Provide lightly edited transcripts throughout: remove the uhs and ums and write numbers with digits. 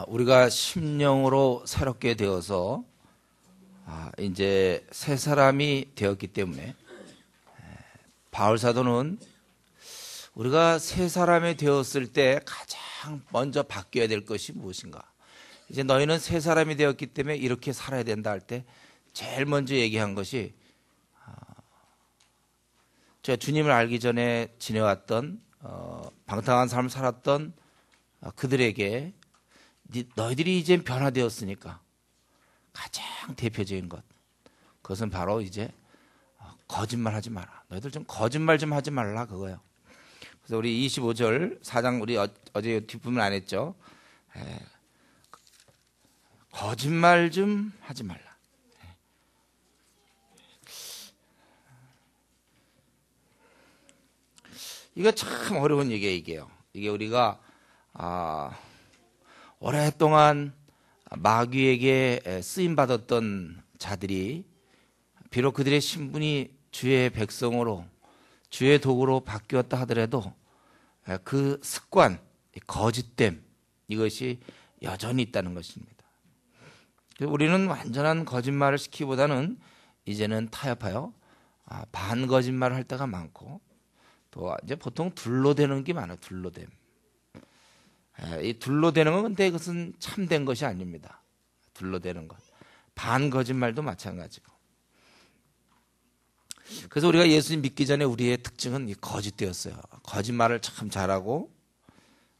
우리가 심령으로 새롭게 되어서 이제 새 사람이 되었기 때문에 바울 사도는 우리가 새 사람이 되었을 때 가장 먼저 바뀌어야 될 것이 무엇인가? 이제 너희는 새 사람이 되었기 때문에 이렇게 살아야 된다 할 때 제일 먼저 얘기한 것이 제가 주님을 알기 전에 지내왔던 방탕한 삶을 살았던 그들에게 너희들이 이제 변화되었으니까 가장 대표적인 것, 그것은 바로 이제 거짓말하지 마라. 너희들 좀 거짓말 좀 하지 말라, 그거예요. 그래서 우리 25절 4장 우리 어제 뒷부분 안 했죠. 거짓말 좀 하지 말라. 이거 참 어려운 얘기예요, 이게요. 이게 우리가 오랫동안 마귀에게 쓰임받았던 자들이 비록 그들의 신분이 주의 백성으로 주의 도구로 바뀌었다 하더라도 그 습관, 거짓됨, 이것이 여전히 있다는 것입니다. 우리는 완전한 거짓말을 시키기보다는 이제는 타협하여 반 거짓말을 할 때가 많고, 또 이제 보통 둘러대는 게 많아요. 둘러댐. 이 둘러대는 건 근데 그것은 참된 것이 아닙니다. 둘러대는 것. 반 거짓말도 마찬가지고. 그래서 우리가 예수님 믿기 전에 우리의 특징은 이 거짓되었어요. 거짓말을 참 잘하고.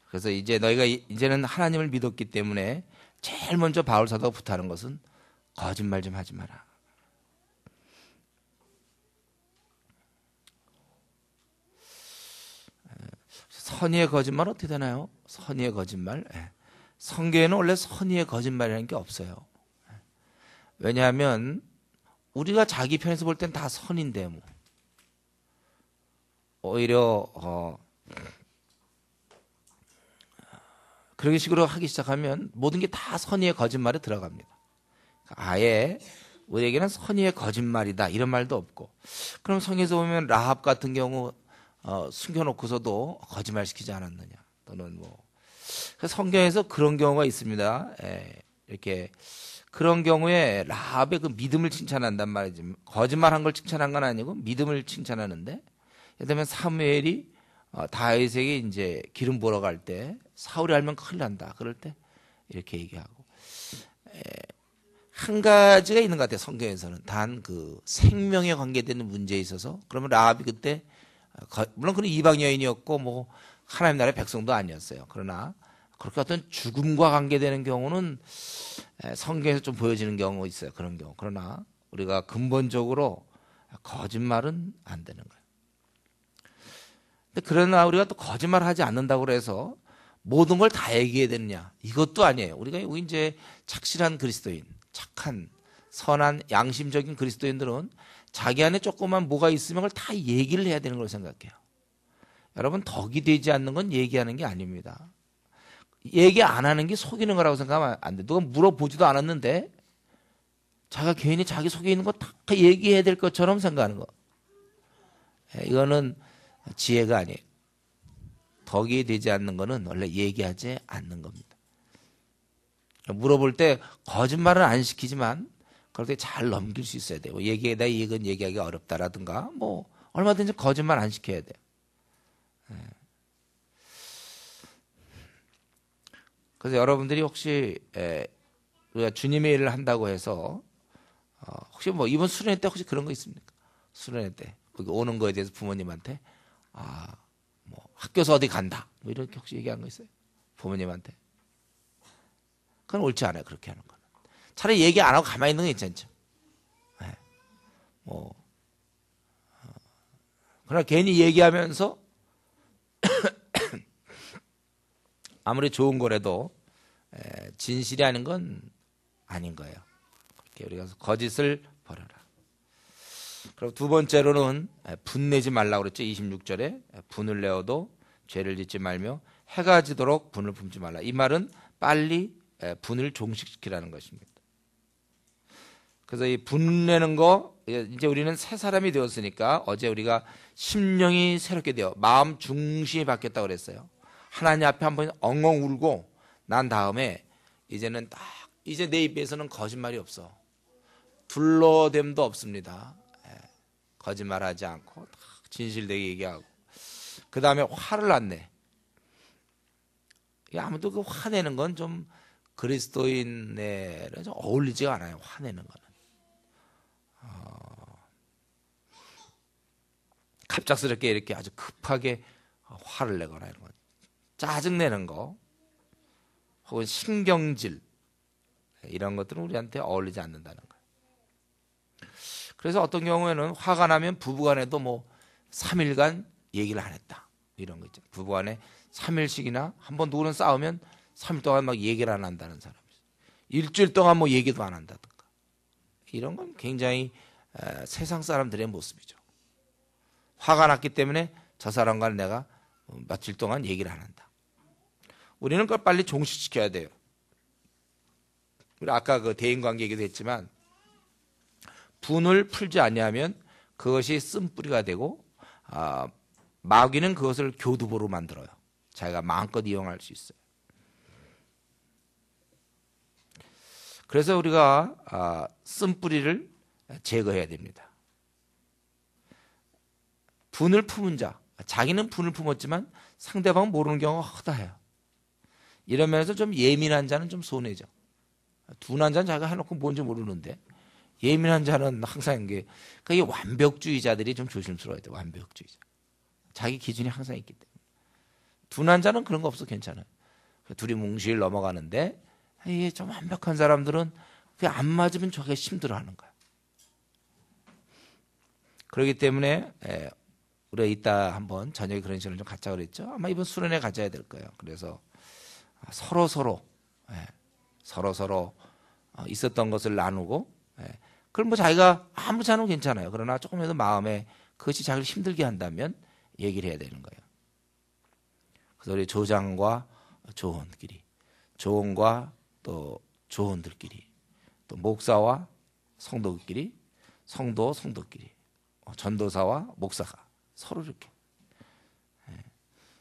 그래서 이제 너희가 이제는 하나님을 믿었기 때문에 제일 먼저 바울 사도가 부탁하는 것은 거짓말 좀 하지 마라. 선의의 거짓말 어떻게 되나요? 선의의 거짓말. 성경에는 원래 선의의 거짓말이라는 게 없어요. 왜냐하면 우리가 자기 편에서 볼 땐 다 선인데 뭐. 오히려 그런 식으로 하기 시작하면 모든 게 다 선의의 거짓말에 들어갑니다. 아예 우리에게는 선의의 거짓말이다 이런 말도 없고, 그럼 성경에서 보면 라합 같은 경우 숨겨놓고서도 거짓말 시키지 않았느냐, 또는 뭐 성경에서 그런 경우가 있습니다. 이렇게 그런 경우에 라합의 그 믿음을 칭찬한단 말이지, 거짓말한 걸 칭찬한 건 아니고 믿음을 칭찬하는데, 예를 들면 사무엘이 다윗에게 이제 기름 부으러 갈 때 사울이 알면 큰일 난다 그럴 때 이렇게 얘기하고, 한 가지가 있는 것 같아요. 성경에서는 단 그 생명에 관계되는 문제에 있어서, 그러면 라합이 그때 물론 그는 이방 여인이었고 뭐 하나님 나라의 백성도 아니었어요. 그러나 그렇게 어떤 죽음과 관계되는 경우는 성경에서 좀 보여지는 경우가 있어요. 그런 경우. 그러나 우리가 근본적으로 거짓말은 안 되는 거예요. 근데 그러나 우리가 또 거짓말하지 않는다고 해서 모든 걸 다 얘기해야 되느냐, 이것도 아니에요. 우리가 여기 이제 착실한 그리스도인, 착한 선한 양심적인 그리스도인들은 자기 안에 조그만 뭐가 있으면 그걸 다 얘기를 해야 되는 걸 생각해요. 여러분, 덕이 되지 않는 건 얘기하는 게 아닙니다. 얘기 안 하는 게 속이는 거라고 생각하면 안 돼. 누가 물어보지도 않았는데 자기가 괜히 자기 속에 있는 거 다 얘기해야 될 것처럼 생각하는 거, 이거는 지혜가 아니에요. 덕이 되지 않는 거는 원래 얘기하지 않는 겁니다. 물어볼 때 거짓말은 안 시키지만 그럴 때 잘 넘길 수 있어야 돼요. 얘기에다 이건 얘기하기 어렵다라든가 뭐 얼마든지 거짓말 안 시켜야 돼요. 그래서 여러분들이 혹시 우리가 주님의 일을 한다고 해서 혹시 뭐 이번 수련회 때 혹시 그런 거 있습니까? 수련회 때 거기 오는 거에 대해서 부모님한테 뭐 학교에서 어디 간다 뭐 이렇게 혹시 얘기한 거 있어요? 부모님한테? 그건 옳지 않아요. 그렇게 하는 거는. 차라리 얘기 안 하고 가만히 있는 게 괜찮죠. 뭐 그러나 괜히 얘기하면서 아무리 좋은 거라도 진실이 아닌 건 아닌 거예요. 그렇게 우리가 거짓을 버려라. 그리고 두 번째로는 분내지 말라고 그랬죠. 26절에 분을 내어도 죄를 짓지 말며 해가 지도록 분을 품지 말라. 이 말은 빨리 분을 종식시키라는 것입니다. 그래서 이 분내는 거, 이제 우리는 새 사람이 되었으니까 어제 우리가 심령이 새롭게 되어 마음 중심이 바뀌었다고 그랬어요. 하나님 앞에 한번 엉엉 울고 난 다음에 이제는 딱 이제 내 입에서는 거짓말이 없어. 둘러댐도 없습니다. 거짓말하지 않고 딱 진실되게 얘기하고 그 다음에 화를 안 내. 아무도 그 화내는 건 좀 그리스도인에 좀 어울리지가 않아요. 화내는 거는. 갑작스럽게 이렇게 아주 급하게 화를 내거나 이런 거, 짜증내는 거, 혹은 신경질 이런 것들은 우리한테 어울리지 않는다는 거예요. 그래서 어떤 경우에는 화가 나면 부부간에도 뭐 3일간 얘기를 안 했다 이런 거 있죠. 부부간에 3일씩이나 한번 누구는 싸우면 3일 동안 막 얘기를 안 한다는 사람이 있어요. 일주일 동안 뭐 얘기도 안 한다든가. 이런 건 굉장히 세상 사람들의 모습이죠. 화가 났기 때문에 저 사람과 내가 며칠 동안 얘기를 안 한다. 우리는 그걸 빨리 종식시켜야 돼요. 우리 아까 그 대인관계 얘기도 했지만 분을 풀지 아니하면 그것이 쓴뿌리가 되고 마귀는 그것을 교두보로 만들어요. 자기가 마음껏 이용할 수 있어요. 그래서 우리가 쓴뿌리를 제거해야 됩니다. 분을 품은 자, 자기는 분을 품었지만 상대방은 모르는 경우가 허다해요. 이런 면에서 좀 예민한 자는 좀 손해죠. 둔한 자는 자기가 해놓고 뭔지 모르는데 예민한 자는 항상 그게 완벽주의자들이 좀 조심스러워야 돼요. 완벽주의자. 자기 기준이 항상 있기 때문에. 둔한 자는 그런 거 없어 괜찮아요. 둘이 뭉실 넘어가는데 이게 좀 완벽한 사람들은 그게 안 맞으면 저게 힘들어하는 거야. 그렇기 때문에 우리가 이따 한번 저녁에 그런 시간을 좀 갖자 그랬죠. 아마 이번 수련회 가져야 될 거예요. 그래서 서로 있었던 것을 나누고 그럼 뭐 자기가 아무렇지 않으면 괜찮아요. 그러나 조금이라도 마음에 그것이 자기를 힘들게 한다면 얘기를 해야 되는 거예요. 그래서 우리 조장과 조원끼리, 조원과 또 조원들끼리, 또 목사와 성도끼리, 성도끼리, 전도사와 목사가 서로 이렇게.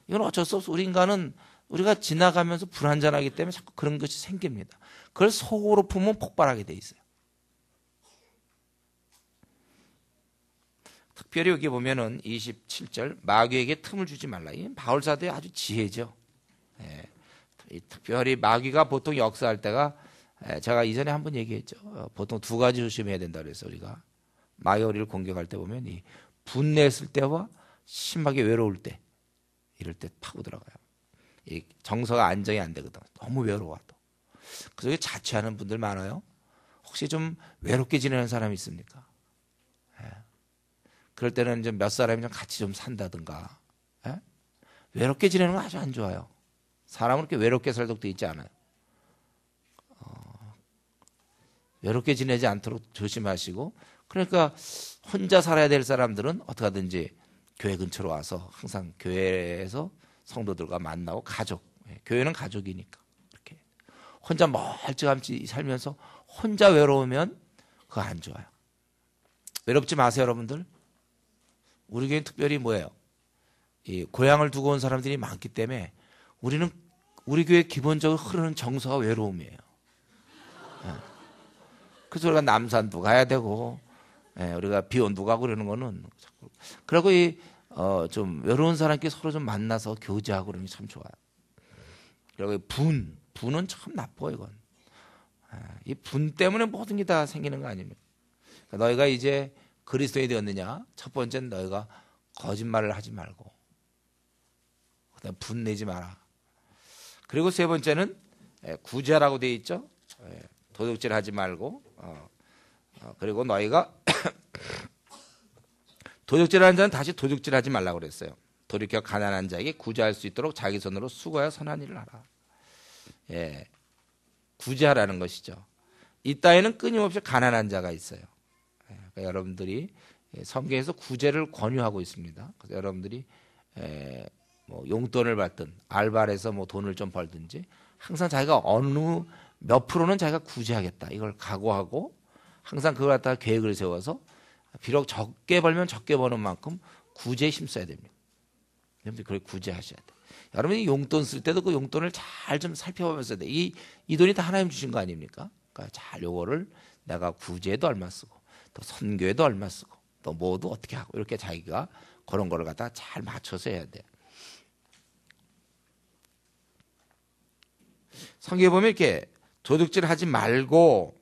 이건 어쩔 수 없어. 우리 인간은 우리가 지나가면서 불안전하기 때문에 자꾸 그런 것이 생깁니다. 그걸 속으로 품으면 폭발하게 돼 있어요. 특별히 여기 보면은 27절 마귀에게 틈을 주지 말라. 이 바울 사도의 아주 지혜죠. 특별히 마귀가 보통 역사할 때가 제가 이전에 한번 얘기했죠. 보통 두 가지 조심해야 된다 그래서 우리가 마귀가 우리를 공격할 때 보면 이 분냈을 때와 심하게 외로울 때 이럴 때 파고 들어가요. 이 정서가 안정이 안 되거든. 너무 외로워도. 그 속에 자취하는 분들 많아요. 혹시 좀 외롭게 지내는 사람이 있습니까? 그럴 때는 좀 몇 사람이 좀 같이 좀 산다든가. 외롭게 지내는 건 아주 안 좋아요. 사람은 그렇게 외롭게 살도록 돼 있지 않아요. 외롭게 지내지 않도록 조심하시고, 그러니까 혼자 살아야 될 사람들은 어떻게 하든지 교회 근처로 와서 항상 교회에서 성도들과 만나고 가족, 교회는 가족이니까 이렇게 혼자 멀쩡함이 살면서 혼자 외로우면 그거 안 좋아요. 외롭지 마세요, 여러분들. 우리 교회는 특별히 뭐예요? 이 고향을 두고 온 사람들이 많기 때문에 우리는 우리 교회 기본적으로 흐르는 정서가 외로움이에요. 그래서 우리가 남산도 가야 되고, 우리가 비원도 가고 그러는 거는 그리고 좀 외로운 사람끼리 서로 좀 만나서 교제하고 그러는 게 참 좋아요. 그리고 분은 참 나빠 이건. 이 분 때문에 모든 게 다 생기는 거 아닙니까? 그러니까 너희가 이제 그리스도인이 되었느냐? 첫 번째는 너희가 거짓말을 하지 말고, 그다음 분내지 마라. 그리고 세 번째는 구제하라고 되어 있죠. 도둑질하지 말고, 그리고 너희가 도둑질하는 자는 다시 도둑질하지 말라고 그랬어요. 돌이켜 가난한 자에게 구제할 수 있도록 자기 손으로 수고하여 선한 일을 하라. 구제하라는 것이죠. 이 땅에는 끊임없이 가난한 자가 있어요. 그러니까 여러분들이 성경에서 구제를 권유하고 있습니다. 그래서 여러분들이 뭐 용돈을 받든 알바해서 뭐 돈을 좀 벌든지 항상 자기가 어느 몇 프로는 자기가 구제하겠다 이걸 각오하고 항상 그걸 갖다가 계획을 세워서 비록 적게 벌면 적게 버는 만큼 구제에 힘써야 됩니다. 여러분들 그렇게 구제하셔야 돼. 여러분이 용돈 쓸 때도 그 용돈을 잘 좀 살펴보면서 돼. 이 돈이 다 하나님 주신 거 아닙니까? 그러니까 잘 요거를 내가 구제에도 얼마 쓰고 또 선교에도 얼마 쓰고 또 뭐도 어떻게 하고 이렇게 자기가 그런 거를 갖다 잘 맞춰서 해야 돼. 성경에 보면 이렇게 도둑질 하지 말고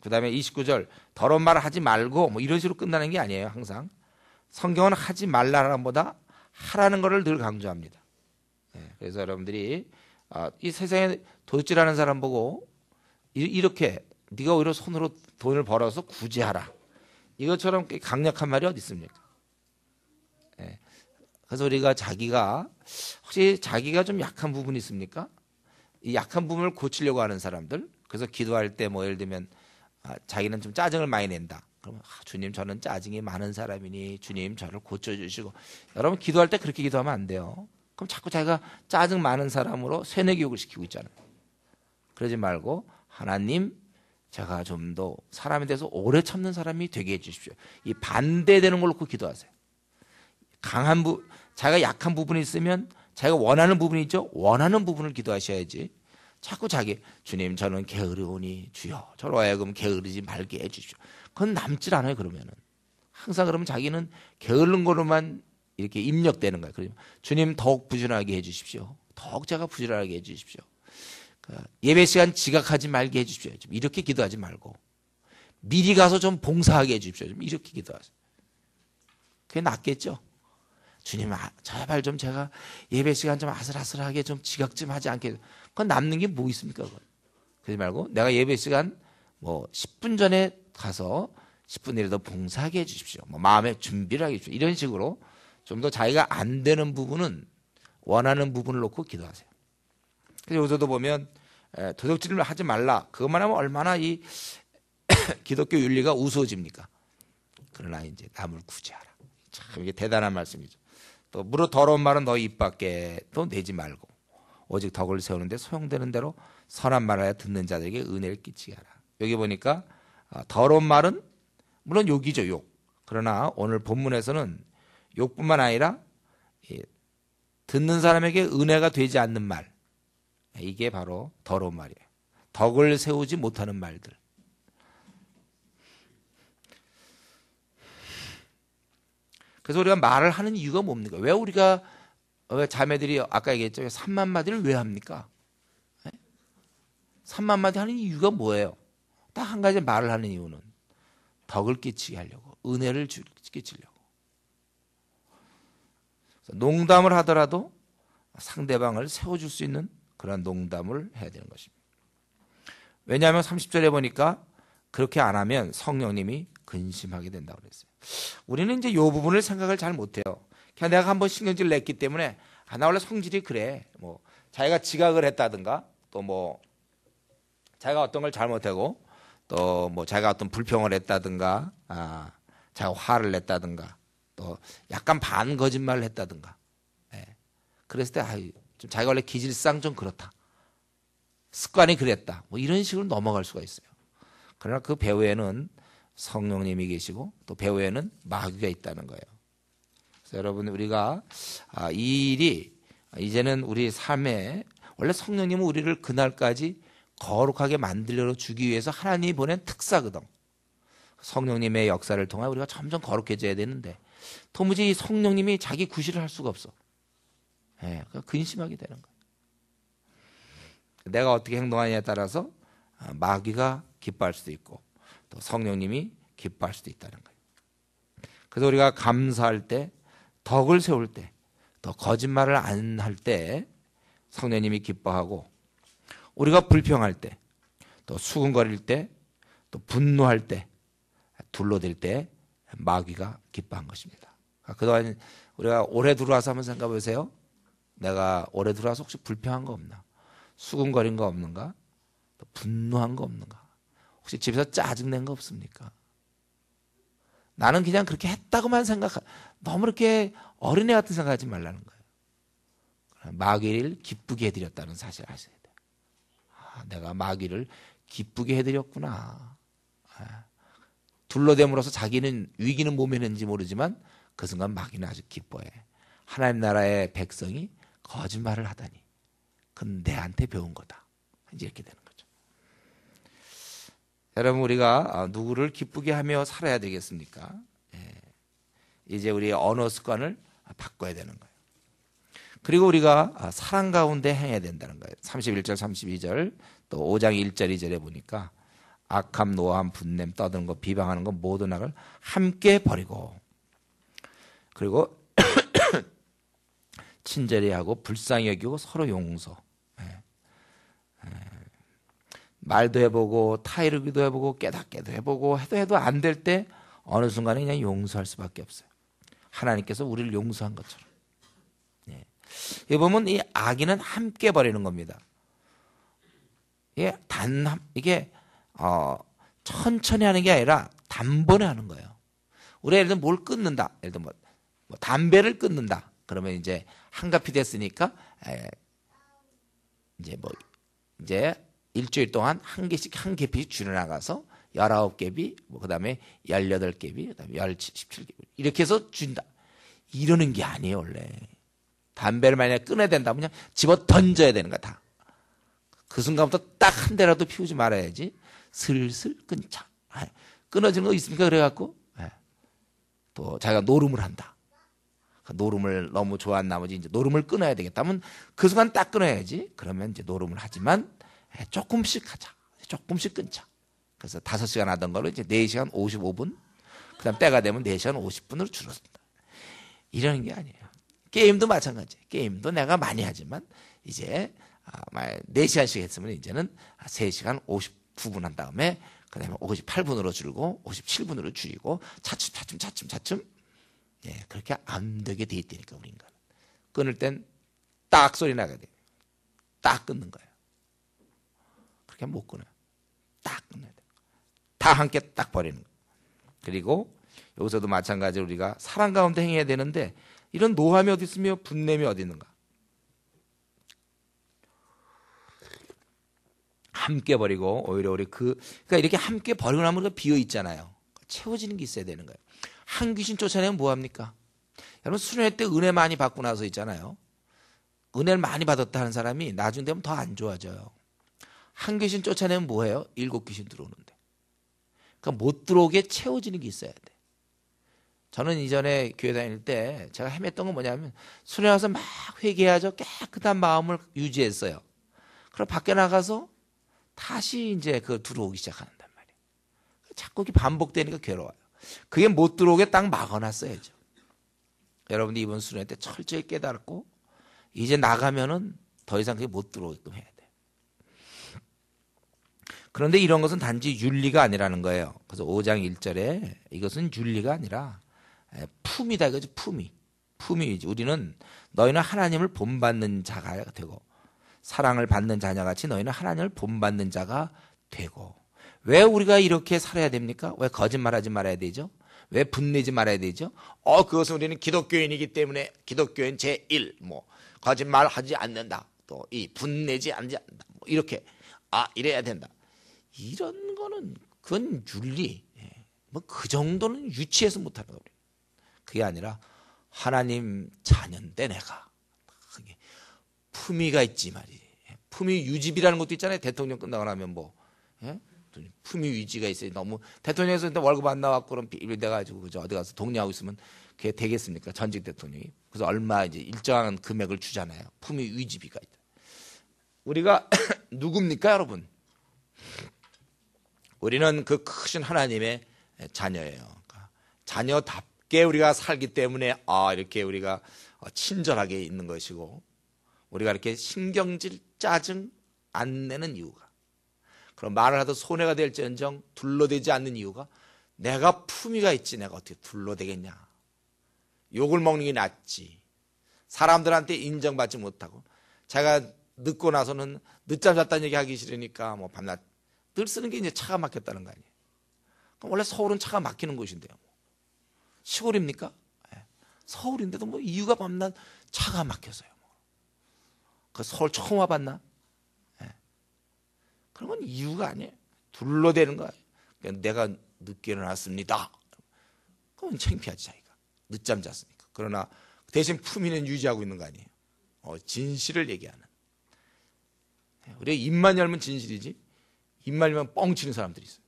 그 다음에 29절 더러운 말을 하지 말고 뭐 이런 식으로 끝나는 게 아니에요. 항상 성경은 하지 말라는 보다 하라는 것을 늘 강조합니다. 그래서 여러분들이 이 세상에 도둑질하는 사람 보고 이렇게 네가 오히려 손으로 돈을 벌어서 구제하라 이것처럼 강력한 말이 어디 있습니까? 그래서 우리가 자기가 혹시 자기가 좀 약한 부분이 있습니까? 이 약한 부분을 고치려고 하는 사람들 그래서 기도할 때 뭐 예를 들면 자기는 좀 짜증을 많이 낸다. 그러면 주님 저는 짜증이 많은 사람이니 주님 저를 고쳐주시고 여러분 기도할 때 그렇게 기도하면 안 돼요. 그럼 자꾸 자기가 짜증 많은 사람으로 세뇌교육을 시키고 있잖아요. 그러지 말고 하나님 제가 좀 더 사람에 대해서 오래 참는 사람이 되게 해주십시오. 이 반대되는 걸 놓고 기도하세요. 자기가 약한 부분이 있으면 자기가 원하는 부분이 있죠. 원하는 부분을 기도하셔야지. 자꾸 주님 저는 게으르오니 주여 저로 하여금 게으르지 말게 해주십시오. 그건 남질 않아요. 그러면은 항상 그러면 자기는 게으른 거로만 이렇게 입력되는 거예요. 그러면 주님 더욱 부지런하게 해주십시오. 더욱 제가 부지런하게 해주십시오. 예배 시간 지각하지 말게 해주십시오. 좀 이렇게 기도하지 말고 미리 가서 좀 봉사하게 해주십시오. 좀 이렇게 기도하세요. 그게 낫겠죠. 주님 제발 좀 제가 예배 시간 좀 아슬아슬하게 좀 지각 좀 하지 않게. 그건 남는 게 뭐 있습니까? 그러지 말고 내가 예배 시간 뭐 10분 전에 가서 10분이라도 봉사하게 해주십시오. 뭐 마음의 준비를 하게 해주십시오. 이런 식으로 좀 더 자기가 안 되는 부분은 원하는 부분을 놓고 기도하세요. 그래서 여기서도 보면 도둑질을 하지 말라. 그것만 하면 얼마나 이 기독교 윤리가 우스워집니까? 그러나 이제 남을 구제하라. 참 이게 대단한 말씀이죠. 또 무릇 더러운 말은 너 입 밖에 또 내지 말고 오직 덕을 세우는데 소용되는 대로 선한 말하여 듣는 자들에게 은혜를 끼치게 하라. 여기 보니까 더러운 말은 물론 욕이죠. 욕. 그러나 오늘 본문에서는 욕뿐만 아니라 듣는 사람에게 은혜가 되지 않는 말 이게 바로 더러운 말이에요. 덕을 세우지 못하는 말들. 그래서 우리가 말을 하는 이유가 뭡니까? 왜 자매들이 아까 얘기했죠. 3만 마디를 왜 합니까? 3만 마디 하는 이유가 뭐예요? 딱 한 가지 말을 하는 이유는 덕을 끼치게 하려고, 은혜를 끼치려고. 농담을 하더라도 상대방을 세워줄 수 있는 그런 농담을 해야 되는 것입니다. 왜냐하면 30절에 보니까 그렇게 안 하면 성령님이 근심하게 된다고 그랬어요. 우리는 이제 이 부분을 생각을 잘 못해요. 그냥 내가 한번 신경질 냈기 때문에 나 원래 성질이 그래. 뭐 자기가 지각을 했다든가 또 뭐 자기가 어떤 걸 잘못하고 또 뭐 자기가 어떤 불평을 했다든가 자기가 화를 냈다든가 또 약간 반 거짓말을 했다든가 그랬을 때 좀 자기가 원래 기질상 좀 그렇다. 습관이 그랬다. 뭐 이런 식으로 넘어갈 수가 있어요. 그러나 그 배후에는 성령님이 계시고 또 배후에는 마귀가 있다는 거예요. 그래서 여러분 우리가 이 일이 이제는 우리 삶에 원래 성령님은 우리를 그날까지 거룩하게 만들려 주기 위해서 하나님이 보낸 특사거든. 성령님의 역사를 통해 우리가 점점 거룩해져야 되는데 도무지 이 성령님이 자기 구실을 할 수가 없어. 근심하게 되는 거예요. 내가 어떻게 행동하느냐에 따라서 마귀가 기뻐할 수도 있고 또 성령님이 기뻐할 수도 있다는 거예요. 그래서 우리가 감사할 때, 덕을 세울 때, 또 거짓말을 안 할 때 성령님이 기뻐하고 우리가 불평할 때, 또 수군거릴 때, 또 분노할 때, 둘러댈 때 마귀가 기뻐한 것입니다. 그동안 우리가 올해 들어와서 한번 생각해 보세요. 내가 올해 들어와서 혹시 불평한 거 없나? 수군거린 거 없는가? 또 분노한 거 없는가? 혹시 집에서 짜증낸 거 없습니까? 나는 그냥 그렇게 했다고만 너무 이렇게 어린애 같은 생각하지 말라는 거예요. 마귀를 기쁘게 해드렸다는 사실을 아셔야 돼요. 내가 마귀를 기쁘게 해드렸구나. 둘러댐으로써 자기는 위기는 못 면했는지 모르지만 그 순간 마귀는 아주 기뻐해. 하나님 나라의 백성이 거짓말을 하다니. 그건 내한테 배운 거다. 이제 이렇게 되는 거죠. 여러분, 우리가 누구를 기쁘게 하며 살아야 되겠습니까? 이제 우리의 언어 습관을 바꿔야 되는 거예요. 그리고 우리가 사랑 가운데 행해야 된다는 거예요. 31절 32절 또 5장 1절 2절에 보니까 악함 노함 분냄 떠드는 것 비방하는 것 모든 악을 함께 버리고, 그리고 친절히 하고 불쌍히 여기고 서로 용서. 말도 해보고 타이르기도 해보고 깨닫게도 해보고 해도 안 될 때 어느 순간에 그냥 용서할 수밖에 없어요. 하나님께서 우리를 용서한 것처럼. 여기 보면 이 악인은 함께 버리는 겁니다. 이게 천천히 하는 게 아니라 단번에 하는 거예요. 우리 예를 들면 뭘 끊는다. 예를 들면 뭐 담배를 끊는다. 그러면 이제 한갑이 됐으니까 이제 일주일 동안 한 개씩 한 개씩 줄여나가서 19개비, 그다음에 18개비, 그다음에 17개비 이렇게 해서 준다. 이러는 게 아니에요, 원래. 담배를 만약에 끊어야 된다면 그냥 집어 던져야 되는 거야, 다. 그 순간부터 딱 한 대라도 피우지 말아야지. 슬슬 끊자. 끊어지는 거 있습니까? 그래갖고 또 자기가 노름을 한다. 노름을 너무 좋아한 나머지 이제 노름을 끊어야 되겠다면 그 순간 딱 끊어야지. 그러면 이제 노름을 하지만 조금씩 하자. 조금씩 끊자. 그래서 5시간 하던 거를 이제 4시간 55분, 그 다음 때가 되면 4시간 50분으로 줄어든다. 이러는 게 아니에요. 게임도 마찬가지예요. 게임도 내가 많이 하지만 이제 4시간씩 했으면 이제는 3시간 59분 한 다음에 그 다음에 58분으로 줄고 57분으로 줄이고 차츰 그렇게 안 되게 돼 있다니까, 우리 인간은. 끊을 땐 딱 소리 나게 돼요. 딱 끊는 거예요. 그렇게 못 끊어요. 딱 끊어야 돼요. 다 함께 딱 버리는 거예요. 그리고 여기서도 마찬가지로 우리가 사랑 가운데 행해야 되는데 이런 노함이 어디 있으며 분냄이 어디 있는가? 함께 버리고 오히려 우리 그러니까 이렇게 함께 버리고 나면 비어 있잖아요. 채워지는 게 있어야 되는 거예요. 한 귀신 쫓아내면 뭐 합니까? 여러분, 수련회 때 은혜 많이 받고 나서 있잖아요. 은혜를 많이 받았다 하는 사람이 나중 되면 더 안 좋아져요. 한 귀신 쫓아내면 뭐해요? 7귀신 들어오는데. 그러니까 못 들어오게 채워지는 게 있어야 돼. 저는 이전에 교회 다닐 때 제가 헤맸던 건 뭐냐면 수련회 와서 막 회개하죠. 깨끗한 마음을 유지했어요. 그럼 밖에 나가서 다시 이제 들어오기 시작한단 말이에요. 자꾸 이렇게 반복되니까 괴로워요. 그게 못 들어오게 딱 막아놨어야죠. 여러분들 이번 수련회 때 철저히 깨달았고 이제 나가면은 더 이상 그게 못 들어오게끔 해야 돼요. 그런데 이런 것은 단지 윤리가 아니라는 거예요. 그래서 5장 1절에 이것은 윤리가 아니라 품이다 이거죠. 품이지. 우리는 너희는 하나님을 본받는 자가 되고 사랑을 받는 자녀같이 너희는 하나님을 본받는 자가 되고. 왜 우리가 이렇게 살아야 됩니까? 왜 거짓말하지 말아야 되죠? 왜 분내지 말아야 되죠? 그것은 우리는 기독교인이기 때문에 기독교인 제1 거짓말하지 않는다. 또 이 분내지 않는다. 이렇게 이래야 된다. 이런 거는 그건 윤리. 그 정도는 유치해서 못하는 거예요. 그게 아니라 하나님 자녀인데 내가 그게 품위가 있지 말이지. 품위 유지비라는 것도 있잖아요. 대통령 끝나고 나면 품위 유지가 있어요. 너무 대통령에서 월급 안 나왔고 그럼 비밀 돼가지고 그저 어디 가서 독려하고 있으면 그게 되겠습니까? 전직 대통령이. 그래서 얼마 이제 일정한 금액을 주잖아요. 품위 유지비가 있다. 우리가 누굽니까, 여러분? 우리는 그 크신 하나님의 자녀예요. 그러니까 자녀답게 우리가 살기 때문에 이렇게 우리가 친절하게 있는 것이고 우리가 이렇게 신경질 짜증 안 내는 이유가, 그럼 말을 하도 손해가 될지언정 둘러대지 않는 이유가 내가 품위가 있지 내가 어떻게 둘러대겠냐. 욕을 먹는 게 낫지. 사람들한테 인정받지 못하고 제가 늦고 나서는 늦잠 잤다는 얘기 하기 싫으니까 밤낮 늘 쓰는 게 이제 차가 막혔다는 거 아니에요. 그럼 원래 서울은 차가 막히는 곳인데요. 시골입니까? 서울인데도 이유가 밤낮 차가 막혀서요. 그 서울 처음 와봤나? 그런 건 이유가 아니에요. 둘러대는 거예요. 내가 늦게 일어났습니다. 그건 창피하지 자기가. 늦잠 잤으니까. 그러나 대신 품위는 유지하고 있는 거 아니에요. 진실을 얘기하는. 우리가 입만 열면 진실이지 입만 열면 뻥치는 사람들이 있어요.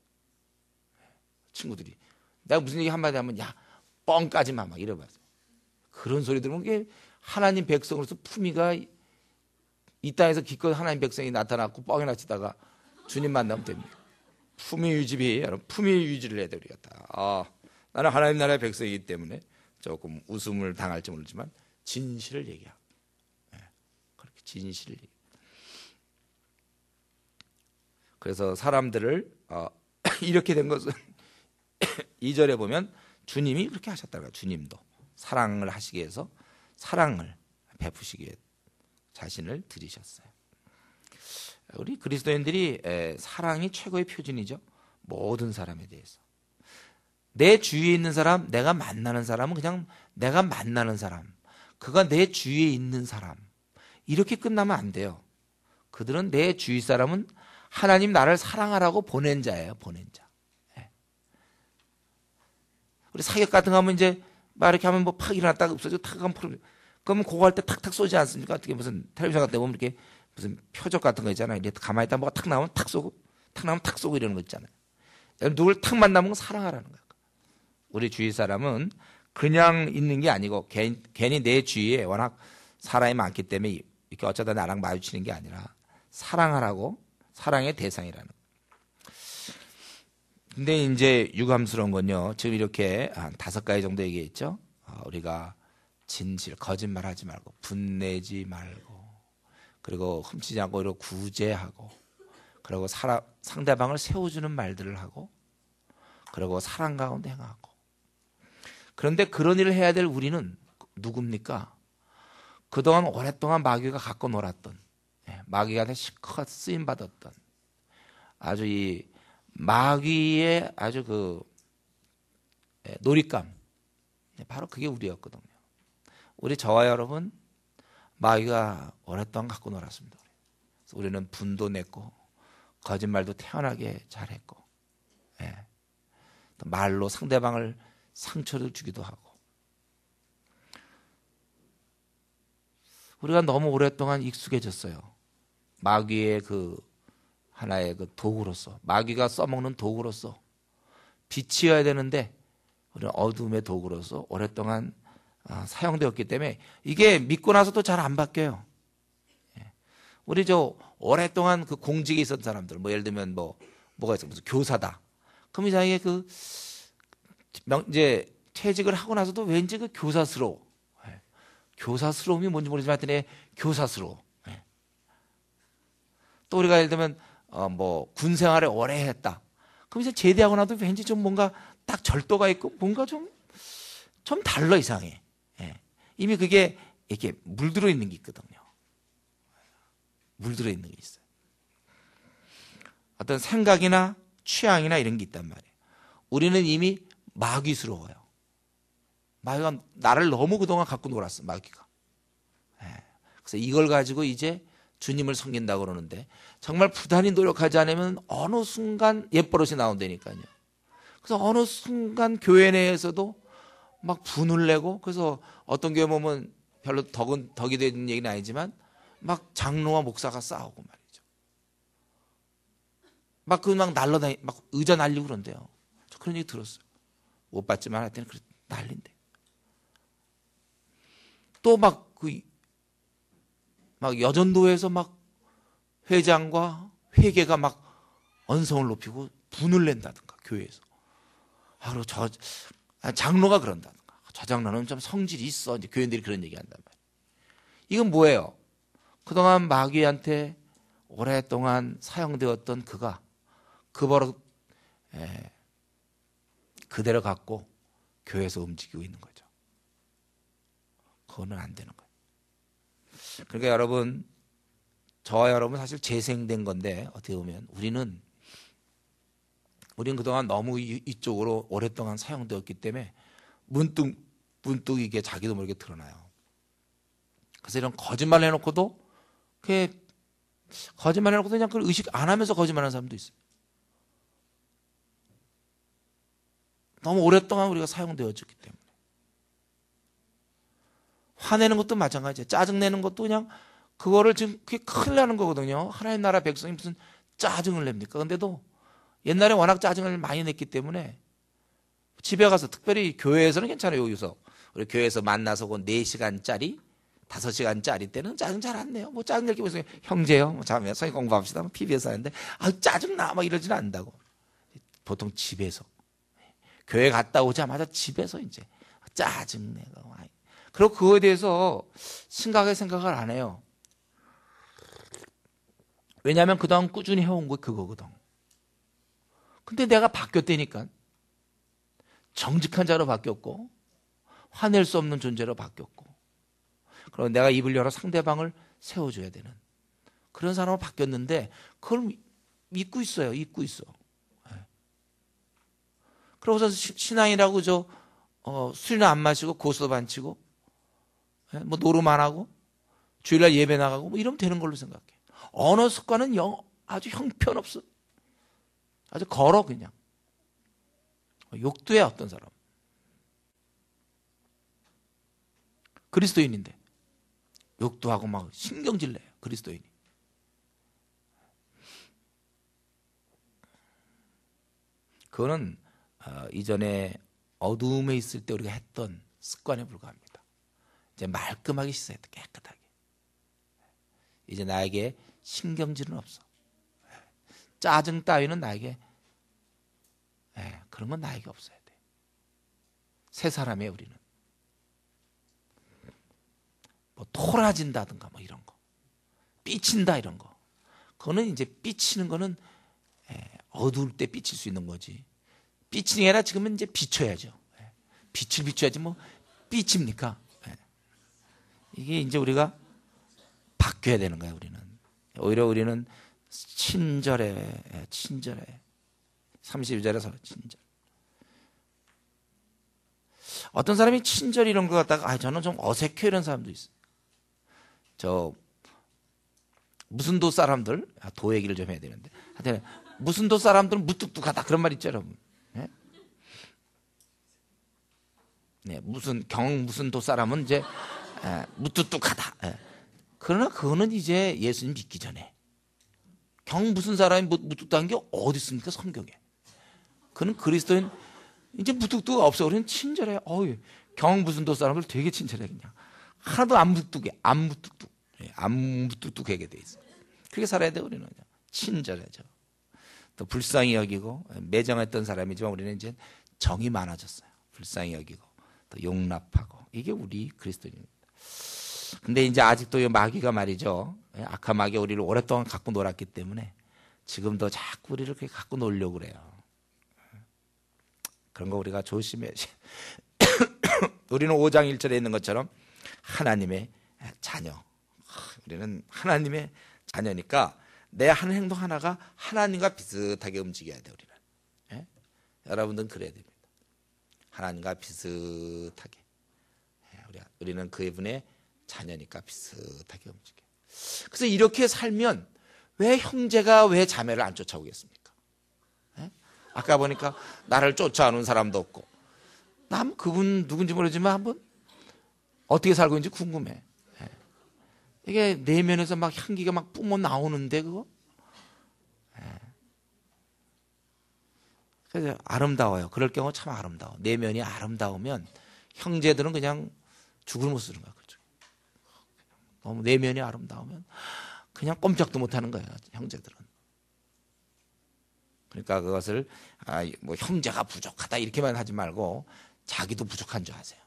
친구들이 내가 무슨 얘기 한마디 하면 야 뻥까지만 막 이래봐요. 그런 소리 들으면 이게 하나님 백성으로서 품위가 이 땅에서 기껏 하나님 백성이 나타났고 뻥이나 치다가 주님 만나면 됩니다. 품위 유지, 여러분 품위 유지를 해야 되겠다. 나는 하나님 나라의 백성이기 때문에 조금 웃음을 당할지 모르지만 진실을 얘기하고, 그렇게 진실을 얘기. 그래서 사람들을 이렇게 된 것은 2절에 보면 주님이 그렇게 하셨다고요. 주님도 사랑을 하시기 위해서 사랑을 베푸시기 위해 자신을 드리셨어요. 우리 그리스도인들이 사랑이 최고의 표준이죠. 모든 사람에 대해서. 내 주위에 있는 사람, 내가 만나는 사람은 그냥 내가 만나는 사람, 그가 내 주위에 있는 사람, 이렇게 끝나면 안 돼요. 그들은 내 주위 사람은 하나님 나를 사랑하라고 보낸 자예요. 보낸 자. 우리 사격 같은 거 하면 이제 막 이렇게 하면 뭐 팍 일어났다가 없어지고 탁 하면 그러면 그거 할 때 탁탁 쏘지 않습니까? 어떻게 무슨 텔레비전 같은 데 보면 이렇게 무슨 표적 같은 거 있잖아요. 이렇게 가만히 있다 뭐가 탁 나오면 탁 쏘고 탁 나오면 탁 쏘고 이러는 거 있잖아요. 누굴 탁 만나면 사랑하라는 거예요. 우리 주위 사람은 그냥 있는 게 아니고 괜히 내 주위에 워낙 사람이 많기 때문에 이렇게 어쩌다 나랑 마주치는 게 아니라 사랑하라고, 사랑의 대상이라는 거예요. 근데 이제 유감스러운 건요. 지금 이렇게 한 5가지 정도 얘기했죠. 우리가 진실, 거짓말하지 말고, 분내지 말고, 그리고 훔치지 않고 이렇게 구제하고, 그리고 상대방을 세워주는 말들을 하고, 그리고 사랑 가운데 행하고. 그런데 그런 일을 해야 될 우리는 누굽니까? 그동안 오랫동안 마귀가 갖고 놀았던, 마귀한테 실컷 쓰임 받았던, 아주 이 마귀의 아주 그 놀잇감, 바로 그게 우리였거든요. 우리 저와 여러분 마귀가 오랫동안 갖고 놀았습니다. 그래서 우리는 분도 냈고 거짓말도 태어나게 잘했고, 또 말로 상대방을 상처를 주기도 하고, 우리가 너무 오랫동안 익숙해졌어요. 마귀의 그 하나의 그 도구로서, 마귀가 써먹는 도구로서 빛이어야 되는데 우리는 어둠의 도구로서 오랫동안 사용되었기 때문에 이게 믿고 나서도 잘 안 바뀌어요. 우리 저 오랫동안 그 공직에 있었던 사람들, 뭐 예를 들면 뭐가 있어, 무슨 교사다. 그럼 이상하게 이제 퇴직을 하고 나서도 왠지 그 교사스러워. 교사스러움이 뭔지 모르지만 하여튼 교사스러워. 또 우리가 예를 들면 뭐 군 생활을 오래 했다. 그럼 이제 제대하고 나도 왠지 좀 뭔가 딱 절도가 있고 뭔가 좀 달라, 이상해. 이미 그게 이렇게 물들어 있는 게 있거든요. 물들어 있는 게 있어요. 어떤 생각이나 취향이나 이런 게 있단 말이에요. 우리는 이미 마귀스러워요. 마귀가 나를 너무 그동안 갖고 놀았어, 마귀가. 그래서 이걸 가지고 이제 주님을 섬긴다고 그러는데 정말 부단히 노력하지 않으면 어느 순간 옛버릇이 나온다니까요. 그래서 어느 순간 교회 내에서도 막 분을 내고, 그래서 어떤 교회 보면 별로 덕이 되는 얘기는 아니지만 막 장로와 목사가 싸우고 말이죠. 막 날라다니, 막 의자 날리고 그런대요. 저 그런 얘기 들었어요. 못 봤지만 하여튼 난린데. 또 막 여전도에서 막 회장과 회계가 막 언성을 높이고 분을 낸다든가, 교회에서. 그리고 장로가 그런다든가. 저 장로는 좀 성질이 있어. 이제 교인들이 그런 얘기 한단 말이에요. 이건 뭐예요? 그동안 마귀한테 오랫동안 사용되었던 그가 그 버릇 그대로 갖고 교회에서 움직이고 있는 거죠. 그거는 안 되는 거예요. 그러니까 여러분, 저와 여러분 사실 재생된 건데, 어떻게 보면 우리는 그동안 너무 이쪽으로 오랫동안 사용되었기 때문에 문득 이게 자기도 모르게 드러나요. 그래서 이런 거짓말 해놓고도 그냥 그걸 의식 안 하면서 거짓말하는 사람도 있어요. 너무 오랫동안 우리가 사용되어졌기 때문에. 화내는 것도 마찬가지예요. 짜증내는 것도 그냥 그거를 지금 그게 큰일 나는 거거든요. 하나님 나라 백성이 무슨 짜증을 냅니까? 근데도 옛날에 워낙 짜증을 많이 냈기 때문에 집에 가서, 특별히 교회에서는 괜찮아요. 여기서 우리 교회에서 만나서 그 4시간짜리 5시간짜리 때는 짜증 잘 안 내요. 뭐 짜증 낼게 무슨 형제요, 뭐 자매요, 성경 공부합시다, 뭐 PBS 하는데 짜증나 막 이러지는 않는다고. 보통 집에서, 교회 갔다 오자마자 집에서 이제 짜증 내고, 그리고 그거에 대해서 심각하게 생각을 안 해요. 왜냐하면 그동안 꾸준히 해온 거 그거거든. 근데 내가 바뀌었다니까. 정직한 자로 바뀌었고 화낼 수 없는 존재로 바뀌었고, 그럼 내가 입을 열어 상대방을 세워줘야 되는 그런 사람으로 바뀌었는데 그걸 잊고 있어요. 잊고 있어. 그러고서 신앙이라고 술이나 안 마시고 고스톱 안 치고 뭐 노름 안 하고 주일날 예배 나가고 뭐 이러면 되는 걸로 생각해. 언어 습관은 아주 형편없어. 아주 걸어 그냥. 욕도 해 어떤 사람. 그리스도인인데 욕도 하고 막 신경질 내요. 그리스도인이. 그거는 이전에 어두움에 있을 때 우리가 했던 습관에 불과합니다. 이제 말끔하게 씻어야 돼. 깨끗하게. 이제 나에게 신경질은 없어. 짜증 따위는 나에게, 그런 건 나에게 없어야 돼. 새 사람이에요, 우리는. 뭐 토라진다든가 뭐 이런 거, 삐친다 이런 거, 그거는 이제 삐치는 거는 어두울 때 삐칠 수 있는 거지. 삐치는 게 아니라 지금은 이제 비춰야죠. 빛을 비춰야지 뭐 삐칩니까? 이게 이제 우리가 바뀌어야 되는 거야. 우리는 오히려 우리는 친절해. 32절에서 친절. 어떤 사람이 친절 이런 거 갖다가 저는 좀 어색해 이런 사람도 있어요. 무슨 도 사람들, 도 얘기를 좀 해야 되는데, 하여튼 무슨 도 사람들은 무뚝뚝하다 그런 말 있죠, 여러분. 네, 무슨 도 사람은 이제 무뚝뚝하다. 그러나 그거는 이제 예수님 믿기 전에 무슨 사람이 무뚝뚝한 게 어디 있습니까, 성경에? 그는 그리스도인. 이제 무뚝뚝 없어. 우리는 친절해. 무슨 도 사람들 되게 친절해. 그냥 하나도 안 무뚝뚝하게 돼 있어. 그렇게 살아야 돼. 우리는 그냥 친절해져. 또 불쌍히 여기고, 매정했던 사람이지만 우리는 이제 정이 많아졌어요. 불쌍히 여기고 또 용납하고. 이게 우리 그리스도인입니다. 근데 이제 아직도 이 마귀가 말이죠, 악한 마귀가 우리를 오랫동안 갖고 놀았기 때문에 지금도 자꾸 우리를 그렇게 갖고 놀려고 그래요. 그런 거 우리가 조심해야지. 우리는 5장 1절에 있는 것처럼 하나님의 자녀. 우리는 하나님의 자녀니까 내 하는 행동 하나가 하나님과 비슷하게 움직여야 돼. 우리는. 여러분들은 그래야 됩니다. 하나님과 비슷하게. 우리는 그분의 자녀니까 비슷하게 움직여. 그래서 이렇게 살면 왜 형제가 왜 자매를 안 쫓아오겠습니까? 아까 보니까 나를 쫓아오는 사람도 없고, 난 그분 누군지 모르지만 한번 어떻게 살고 있는지 궁금해. 이게 내면에서 막 향기가 막 뿜어 나오는데 그거. 그래서 아름다워요. 그럴 경우 참 아름다워. 내면이 아름다우면 형제들은 그냥 죽을 못 쓰는 거야. 그렇죠? 너무 내면이 아름다우면 그냥 꼼짝도 못하는 거예요. 형제들은. 그러니까 그것을 뭐 형제가 부족하다 이렇게만 하지 말고 자기도 부족한 줄 아세요.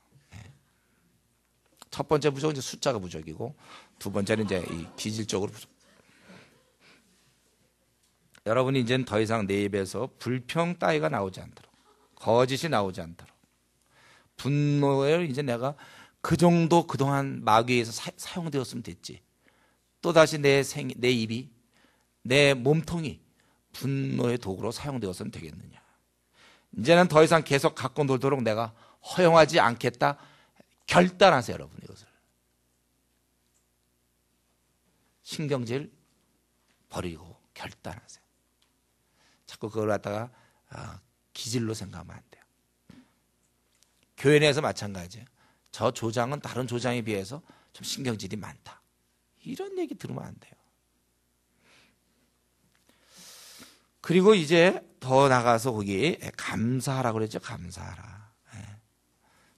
첫 번째 부족은 이제 숫자가 부족이고, 두 번째는 이제 이 기질적으로 부족. 여러분이 이제는 더 이상 내 입에서 불평 따위가 나오지 않도록, 거짓이 나오지 않도록, 분노를 이제 내가 그 정도 그동안 마귀에서 사용되었으면 됐지. 또다시 내 입이, 내 몸통이 분노의 도구로 사용되었으면 되겠느냐. 이제는 더 이상 계속 갖고 놀도록 내가 허용하지 않겠다. 결단하세요, 여러분. 이것을 신경질 버리고 결단하세요. 자꾸 그걸 갖다가 기질로 생각하면 안 돼요. 교회 내에서 마찬가지예요. 저 조장은 다른 조장에 비해서 좀 신경질이 많다. 이런 얘기 들으면 안 돼요. 그리고 이제 더 나가서 거기 감사하라 그랬죠. 감사하라.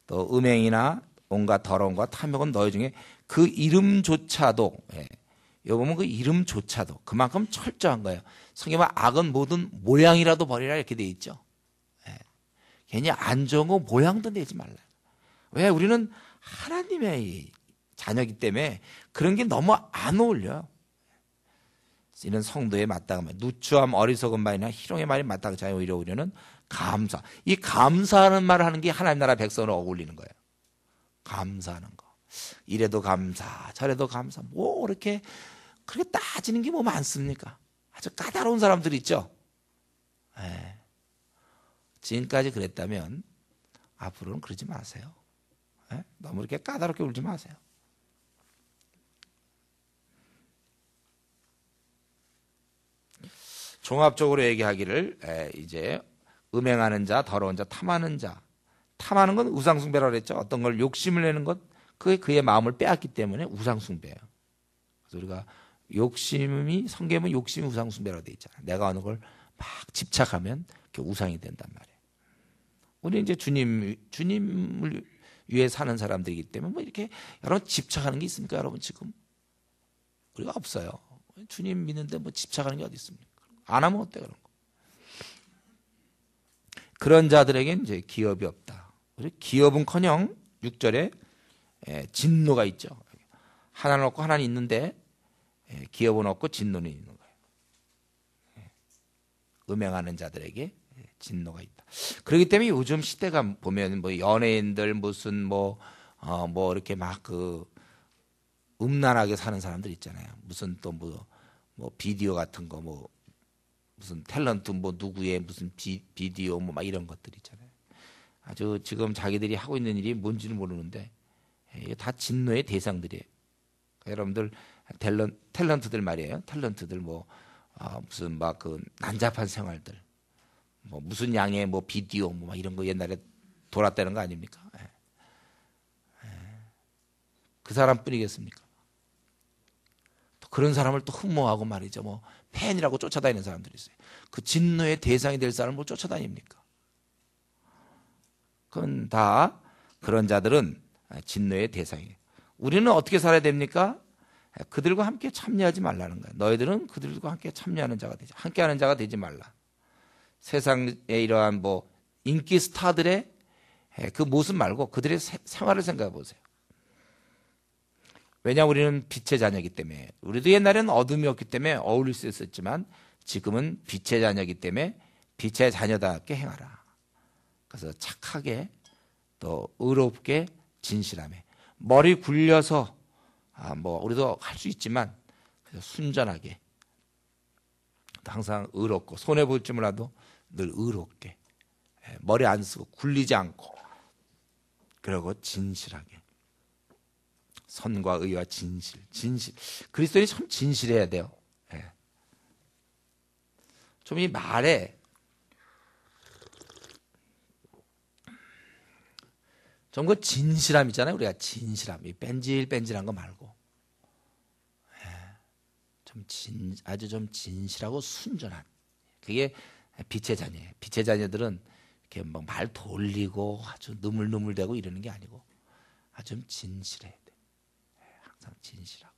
또 음행이나 온갖 더러운 것 탐욕은 너희 중에 그 이름조차도, 여기 보면 그 이름조차도 그만큼 철저한 거예요. 성경에 악은 모든 모양이라도 버리라 이렇게 돼 있죠. 괜히 안 좋은 거 모양도 내지 말라. 왜? 우리는 하나님의 자녀이기 때문에 그런 게 너무 안 어울려요. 이런 성도에 마땅한 말, 누추함, 어리석은 말이나 희롱의 말이 마땅하지 않아 오히려 우리는 감사. 이 감사하는 말을 하는 게 하나님 나라 백성으로 어울리는 거예요. 감사하는 거. 이래도 감사, 저래도 감사. 뭐 그렇게 따지는 게 뭐 많습니까? 아주 까다로운 사람들 있죠. 지금까지 그랬다면 앞으로는 그러지 마세요. 너무 이렇게 까다롭게 울지 마세요. 종합적으로 얘기하기를 이제 음행하는 자, 더러운 자, 탐하는 자. 탐하는 건 우상숭배라고 그랬죠. 어떤 걸 욕심을 내는 것, 그게 그의 마음을 빼앗기 때문에 우상숭배예요. 그래서 우리가 욕심이, 성경은 욕심이 우상숭배라고 돼 있잖아요. 내가 어느 걸 막 집착하면 그게 우상이 된단 말이에요. 우리 이제 주님을 위해 사는 사람들이기 때문에 뭐 이렇게 여러분 집착하는 게 있습니까? 여러분 지금 우리가 없어요. 주님 믿는데 뭐 집착하는 게 어디 있습니까? 안 하면 어때 그런 거? 그런 자들에겐 이제 기업이 없다. 기업은커녕 6절에 진노가 있죠. 하나는 없고 하나는 있는데 기업은 없고 진노는 있는 거예요. 음행하는 자들에게 진노가 있다. 그렇기 때문에 요즘 시대가 보면 뭐 연예인들 무슨 뭐 이렇게 막 음란하게 사는 사람들 있잖아요. 무슨 또 뭐 비디오 같은 거 뭐 무슨 탤런트 뭐 누구의 무슨 비디오 뭐 막 이런 것들 있잖아요. 아주 지금 자기들이 하고 있는 일이 뭔지는 모르는데 이게 다 진노의 대상들이에요. 그러니까 여러분들 탤런트들 말이에요. 탤런트들 뭐 무슨 막 난잡한 생활들 뭐 무슨 양의 뭐 비디오 뭐 막 이런 거 옛날에 돌았다는 거 아닙니까? 그 사람뿐이겠습니까? 또 그런 사람을 또 흠모하고 말이죠. 뭐 팬이라고 쫓아다니는 사람들이 있어요. 그 진노의 대상이 될 사람을 뭐 쫓아다닙니까? 그건 다 그런 자들은 진노의 대상이에요. 우리는 어떻게 살아야 됩니까? 그들과 함께 참여하지 말라는 거예요. 너희들은 그들과 함께 참여하는 자가 되지, 함께하는 자가 되지 말라. 세상에 이러한 뭐 인기 스타들의 그 모습 말고 그들의 생활을 생각해 보세요. 왜냐 우리는 빛의 자녀이기 때문에. 우리도 옛날에는 어둠이었기 때문에 어울릴 수 있었지만 지금은 빛의 자녀이기 때문에 빛의 자녀답게 행하라. 그래서 착하게 또 의롭게 진실하며 머리 굴려서 뭐 우리도 할 수 있지만 순전하게 항상 의롭고 손해 볼 줄 몰라도 늘 의롭게 머리 안 쓰고 굴리지 않고 그리고 진실하게 선과 의와 진실 그리스도인이 참 진실해야 돼요. 좀 이 말에 좀 그 진실함 있잖아요. 우리가 진실함, 이 뺀질뺀질한 거 말고 아주 좀 진실하고 순전한 그게 빛의 자녀예요. 빛의 자녀들은 이렇게 막 말 돌리고 아주 느물느물대고 이러는 게 아니고 아주 좀 진실해야 돼. 항상 진실하고.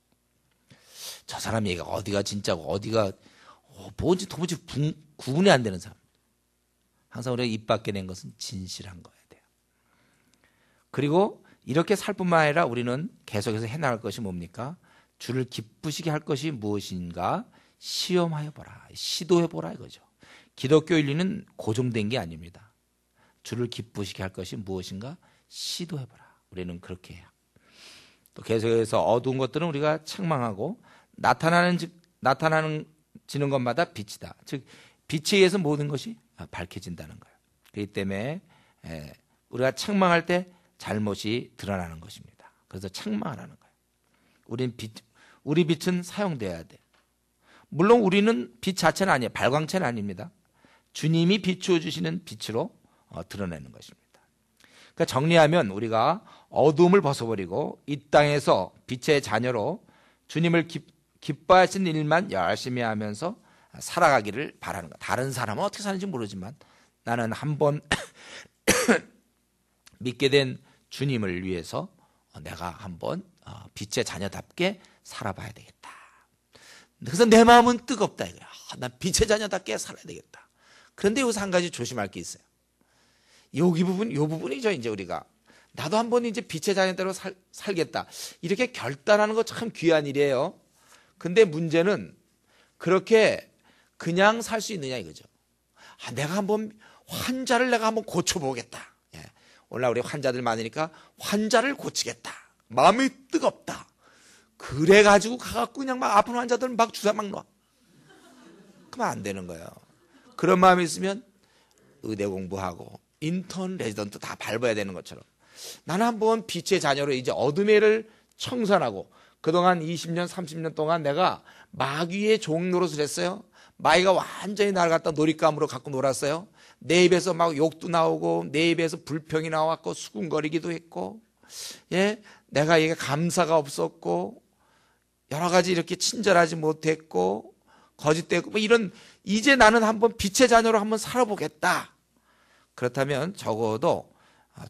저 사람 얘기가 어디가 진짜고 어디가 뭔지 도무지 구분이 안 되는 사람. 항상 우리가 입 밖에 낸 것은 진실한 거야 돼요. 그리고 이렇게 살 뿐만 아니라 우리는 계속해서 해나갈 것이 뭡니까? 주를 기쁘시게 할 것이 무엇인가 시험하여 보라. 시도해 보라 이거죠. 기독교 윤리는 고정된 게 아닙니다. 주를 기쁘시게 할 것이 무엇인가 시도해 보라. 우리는 그렇게 해요. 또 계속해서 어두운 것들은 우리가 책망하고 나타나지는 것마다 빛이다. 즉 빛에 의해서 모든 것이 밝혀진다는 거예요. 그렇기 때문에 우리가 책망할 때 잘못이 드러나는 것입니다. 그래서 책망하라는 거예요. 우리 빛은 사용돼야 돼. 물론 우리는 빛 자체는 아니에요. 발광체는 아닙니다. 주님이 비추어 주시는 빛으로 드러내는 것입니다. 그러니까 정리하면 우리가 어둠을 벗어버리고 이 땅에서 빛의 자녀로 주님을 기뻐하신 일만 열심히 하면서 살아가기를 바라는 거야. 다른 사람은 어떻게 사는지 모르지만 나는 한번 믿게 된 주님을 위해서 내가 한번 빛의 자녀답게 살아봐야 되겠다. 그래서 내 마음은 뜨겁다 이거야. 난 빛의 자녀답게 살아야 되겠다. 그런데 여기서 한 가지 조심할 게 있어요. 요 부분이죠. 이제 우리가 나도 한번 이제 빛의 자녀대로 살겠다. 이렇게 결단하는 거 참 귀한 일이에요. 근데 문제는 그렇게 그냥 살 수 있느냐 이거죠. 내가 한번 환자를 내가 한번 고쳐보겠다. 예. 오늘날 우리 환자들 많으니까 환자를 고치겠다. 마음이 뜨겁다. 그래가지고 가갖고 그냥 막 아픈 환자들 막 주사 막 놔. 그러면 안 되는 거예요. 그런 마음이 있으면 의대 공부하고 인턴, 레지던트 다 밟아야 되는 것처럼 나는 한번 빛의 자녀로 이제 어둠의 를 청산하고 그동안 20년, 30년 동안 내가 마귀의 종 노릇을 했어요. 마귀가 완전히 나를 갖다 놀잇감으로 갖고 놀았어요. 내 입에서 막 욕도 나오고 내 입에서 불평이 나왔고 수군거리기도 했고 예, 내가 이게 감사가 없었고 여러 가지 이렇게 친절하지 못했고 거짓되고 뭐 이런 이제 나는 한번 빛의 자녀로 한번 살아보겠다. 그렇다면 적어도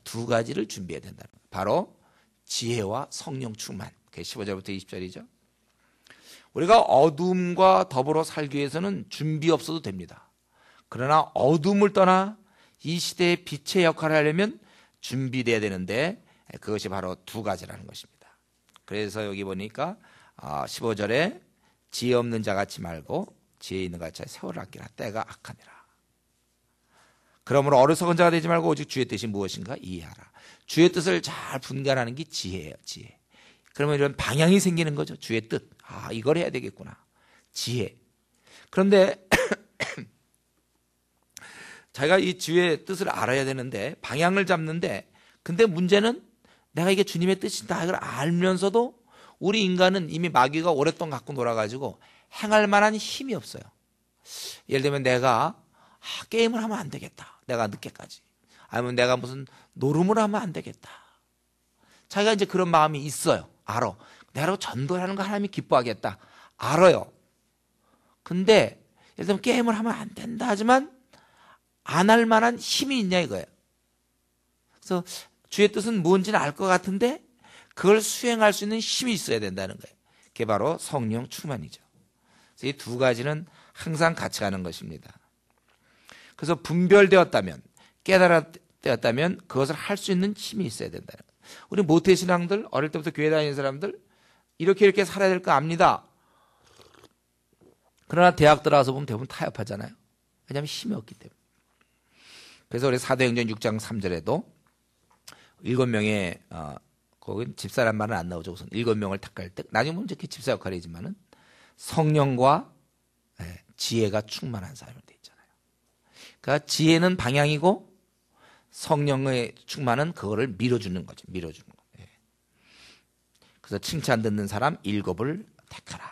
두 가지를 준비해야 된다는 거예요. 바로 지혜와 성령 충만. 그게 15절부터 20절이죠. 우리가 어둠과 더불어 살기 위해서는 준비 없어도 됩니다. 그러나 어둠을 떠나 이 시대의 빛의 역할을 하려면 준비돼야 되는데 그것이 바로 두 가지라는 것입니다. 그래서 여기 보니까 15절에 지혜 없는 자 같이 말고 지혜 있는 자 같이 세월을 아끼라. 때가 악하니라. 그러므로 어리석은 자가 되지 말고 오직 주의 뜻이 무엇인가 이해하라. 주의 뜻을 잘 분간하는 게 지혜예요. 지혜. 그러면 이런 방향이 생기는 거죠. 주의 뜻. 이걸 해야 되겠구나. 지혜. 그런데 자기가 이 주의 뜻을 알아야 되는데 방향을 잡는데 근데 문제는 내가 이게 주님의 뜻이다 이걸 알면서도 우리 인간은 이미 마귀가 오랫동안 갖고 놀아가지고 행할 만한 힘이 없어요. 예를 들면 내가 게임을 하면 안 되겠다. 내가 늦게까지. 아니면 내가 무슨 노름을 하면 안 되겠다. 자기가 이제 그런 마음이 있어요. 알아. 내가 전도하는 거 하나님이 기뻐하겠다. 알아요. 근데 예를 들면 게임을 하면 안 된다 하지만 안 할 만한 힘이 있냐 이거예요. 그래서 주의 뜻은 뭔지는 알 것 같은데 그걸 수행할 수 있는 힘이 있어야 된다는 거예요. 그게 바로 성령 충만이죠. 그래서 이 두 가지는 항상 같이 가는 것입니다. 그래서 분별되었다면 깨달았다면 그것을 할 수 있는 힘이 있어야 된다는 거예요. 우리 모태신앙들 어릴 때부터 교회 다니는 사람들 이렇게 살아야 될 거 압니다. 그러나 대학 들어가서 보면 대부분 타협하잖아요. 왜냐하면 힘이 없기 때문에. 그래서 우리 사도행전 6장 3절에도 7명의 거긴 집사란 말은 안 나오죠. 우선 7명을 택할 때 나중에 보면 이렇게 집사 역할이지만은 성령과 지혜가 충만한 사람이 돼 있잖아요. 그러니까 지혜는 방향이고 성령의 충만은 그거를 밀어주는 거죠. 밀어주는 거. 그래서 칭찬 듣는 사람 7을 택하라.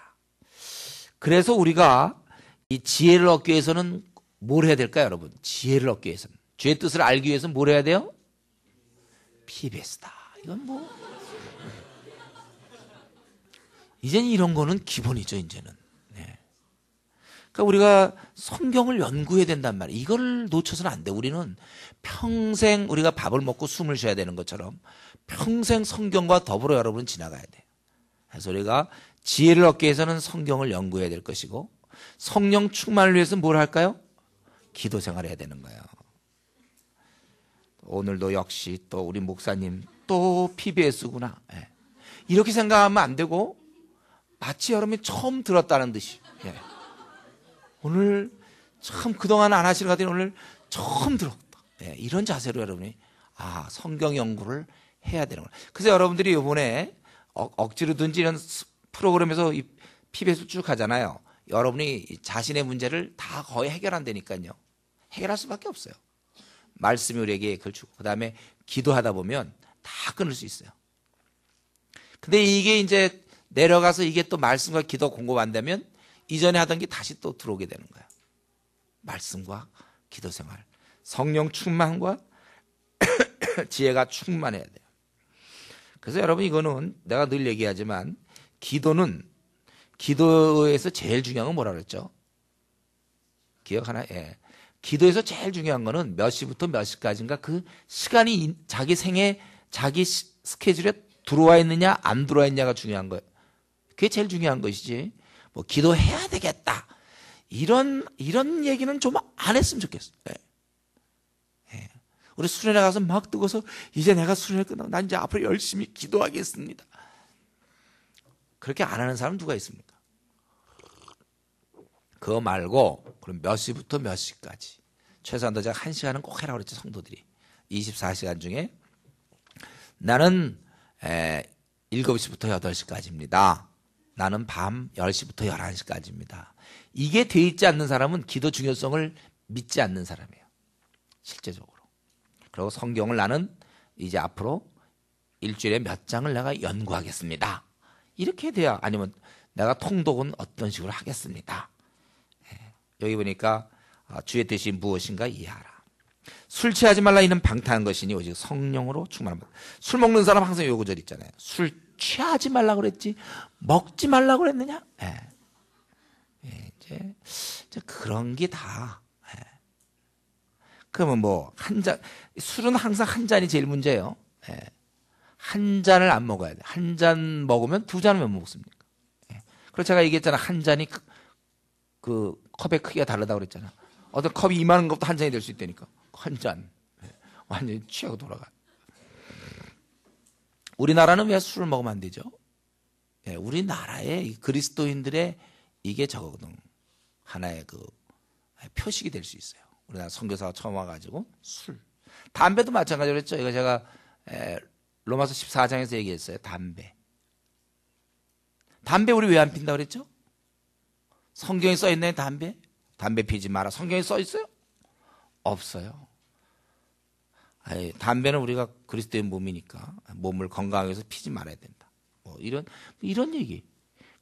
그래서 우리가 이 지혜를 얻기 위해서는 뭘 해야 될까요, 여러분? 지혜를 얻기 위해서는 주의 뜻을 알기 위해서는 뭘 해야 돼요? PBS다. 이건 뭐 이제는 이런 거는 기본이죠. 이제는. 그러니까 우리가 성경을 연구해야 된단 말이에요. 이걸 놓쳐서는 안 돼. 우리는 평생 우리가 밥을 먹고 숨을 쉬어야 되는 것처럼 평생 성경과 더불어 여러분은 지나가야 돼요. 그래서 우리가 지혜를 얻기 위해서는 성경을 연구해야 될 것이고 성령 충만을 위해서는 뭘 할까요? 기도 생활을 해야 되는 거예요. 오늘도 역시 또 우리 목사님 또 PBS구나. 이렇게 생각하면 안 되고 마치 여러분이 처음 들었다는 듯이 오늘 참 그동안 안 하시는 것 같더니 오늘 처음 들었다. 이런 자세로 여러분이 성경 연구를 해야 되는 거예요. 그래서 여러분들이 이번에 억지로든지 이런 프로그램에서 이 PBS 쭉 하잖아요. 여러분이 자신의 문제를 다 거의 해결한다니까요. 해결할 수밖에 없어요. 말씀이 우리에게 그걸 주고 그 다음에 기도하다 보면 다 끊을 수 있어요. 근데 이게 이제 내려가서 이게 또 말씀과 기도 공급한다면 이전에 하던 게 다시 또 들어오게 되는 거예요. 말씀과 기도 생활, 성령 충만과 지혜가 충만해야 돼요. 그래서 여러분 이거는 내가 늘 얘기하지만 기도에서 제일 중요한 건 뭐라 그랬죠? 기억 하나? 예. 기도에서 제일 중요한 거는 몇 시부터 몇 시까지인가 그 시간이 자기 생에 자기 스케줄에 들어와 있느냐 안 들어와 있느냐가 중요한 거예요. 그게 제일 중요한 것이지. 뭐 기도해야 되겠다. 이런 얘기는 좀 안 했으면 좋겠어. 예. 예. 우리 수련회 가서 막 뜨고서 이제 내가 수련회 끝나고 난 이제 앞으로 열심히 기도하겠습니다. 그렇게 안 하는 사람 누가 있습니까? 그거 말고 그럼 몇 시부터 몇 시까지 최소한도 제가 1시간은 꼭 해라고 그랬죠. 성도들이 24시간 중에 나는 7시부터 8시까지입니다. 나는 밤 10시부터 11시까지입니다. 이게 돼 있지 않는 사람은 기도 중요성을 믿지 않는 사람이에요. 실제적으로. 그리고 성경을 나는 이제 앞으로 일주일에 몇 장을 내가 연구하겠습니다. 이렇게 돼야, 아니면 내가 통독은 어떤 식으로 하겠습니다. 여기 보니까 주의 뜻이 무엇인가 이해하라. 술 취하지 말라 이는 방탕한 것이니 오직 성령으로 충만합니다. 술 먹는 사람 항상 요 구절 있잖아요. 술 취하지 말라고 그랬지 먹지 말라고 그랬느냐? 이제 그런 게 다. 그러면 뭐 한 잔, 술은 항상 한 잔이 제일 문제예요. 한 잔을 안 먹어야 돼. 한 잔 먹으면 두 잔을 못 먹습니까? 그래서 제가 얘기했잖아. 한 잔이 그 컵의 크기가 다르다고 그랬잖아. 어떤 컵이 이만한 것도 한 잔이 될 수 있다니까. 한 잔. 완전히 취하고 돌아가. 우리나라는 왜 술을 먹으면 안 되죠? 우리나라의 그리스도인들의 이게 저거거든. 하나의 그 표식이 될 수 있어요. 우리나라 선교사가 처음 와가지고 술. 담배도 마찬가지로 했죠. 이거 제가 로마서 14장에서 얘기했어요. 담배 우리 왜 안 핀다고 그랬죠? 성경에 써 있나요? 담배 피지 마라. 성경에 써 있어요? 없어요. 아니, 담배는 우리가 그리스도의 몸이니까 몸을 건강하게 해서 피지 말아야 된다. 뭐 이런 얘기.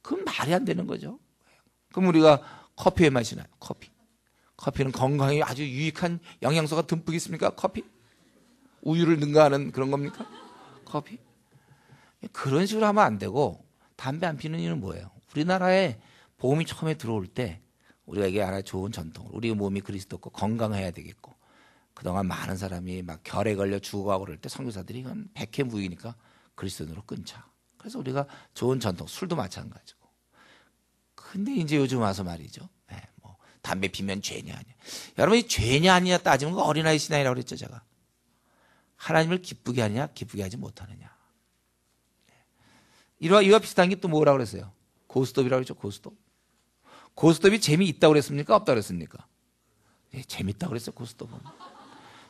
그건 말이 안 되는 거죠. 그럼 우리가 커피 왜 마시나요? 커피는 건강에 아주 유익한 영양소가 듬뿍 있습니까? 커피? 우유를 능가하는 그런 겁니까? 커피? 그런 식으로 하면 안 되고, 담배 안 피는 이유는 뭐예요? 우리나라에 복음이 처음에 들어올 때 우리가 이게 하나의 좋은 전통, 우리 몸이 그리스도고 건강해야 되겠고, 그동안 많은 사람이 막 결에 걸려 죽어가고 그럴 때 선교사들이 이건 백해무익이니까 그리스도인으로 끊자. 그래서 우리가 좋은 전통, 술도 마찬가지고. 근데 이제 요즘 와서 말이죠. 뭐 담배 피면 죄냐 아니냐. 여러분 이 죄냐 아니냐 따지면 그 어린아이 신앙이라고 그랬죠 제가. 하나님을 기쁘게 하느냐 기쁘게 하지 못하느냐. 이와 비슷한 게 또 뭐라고 그랬어요? 고스톱이라고 그랬죠. 고스톱이 재미있다고 그랬습니까? 없다고 그랬습니까? 재미있다고 그랬어요. 고스톱은.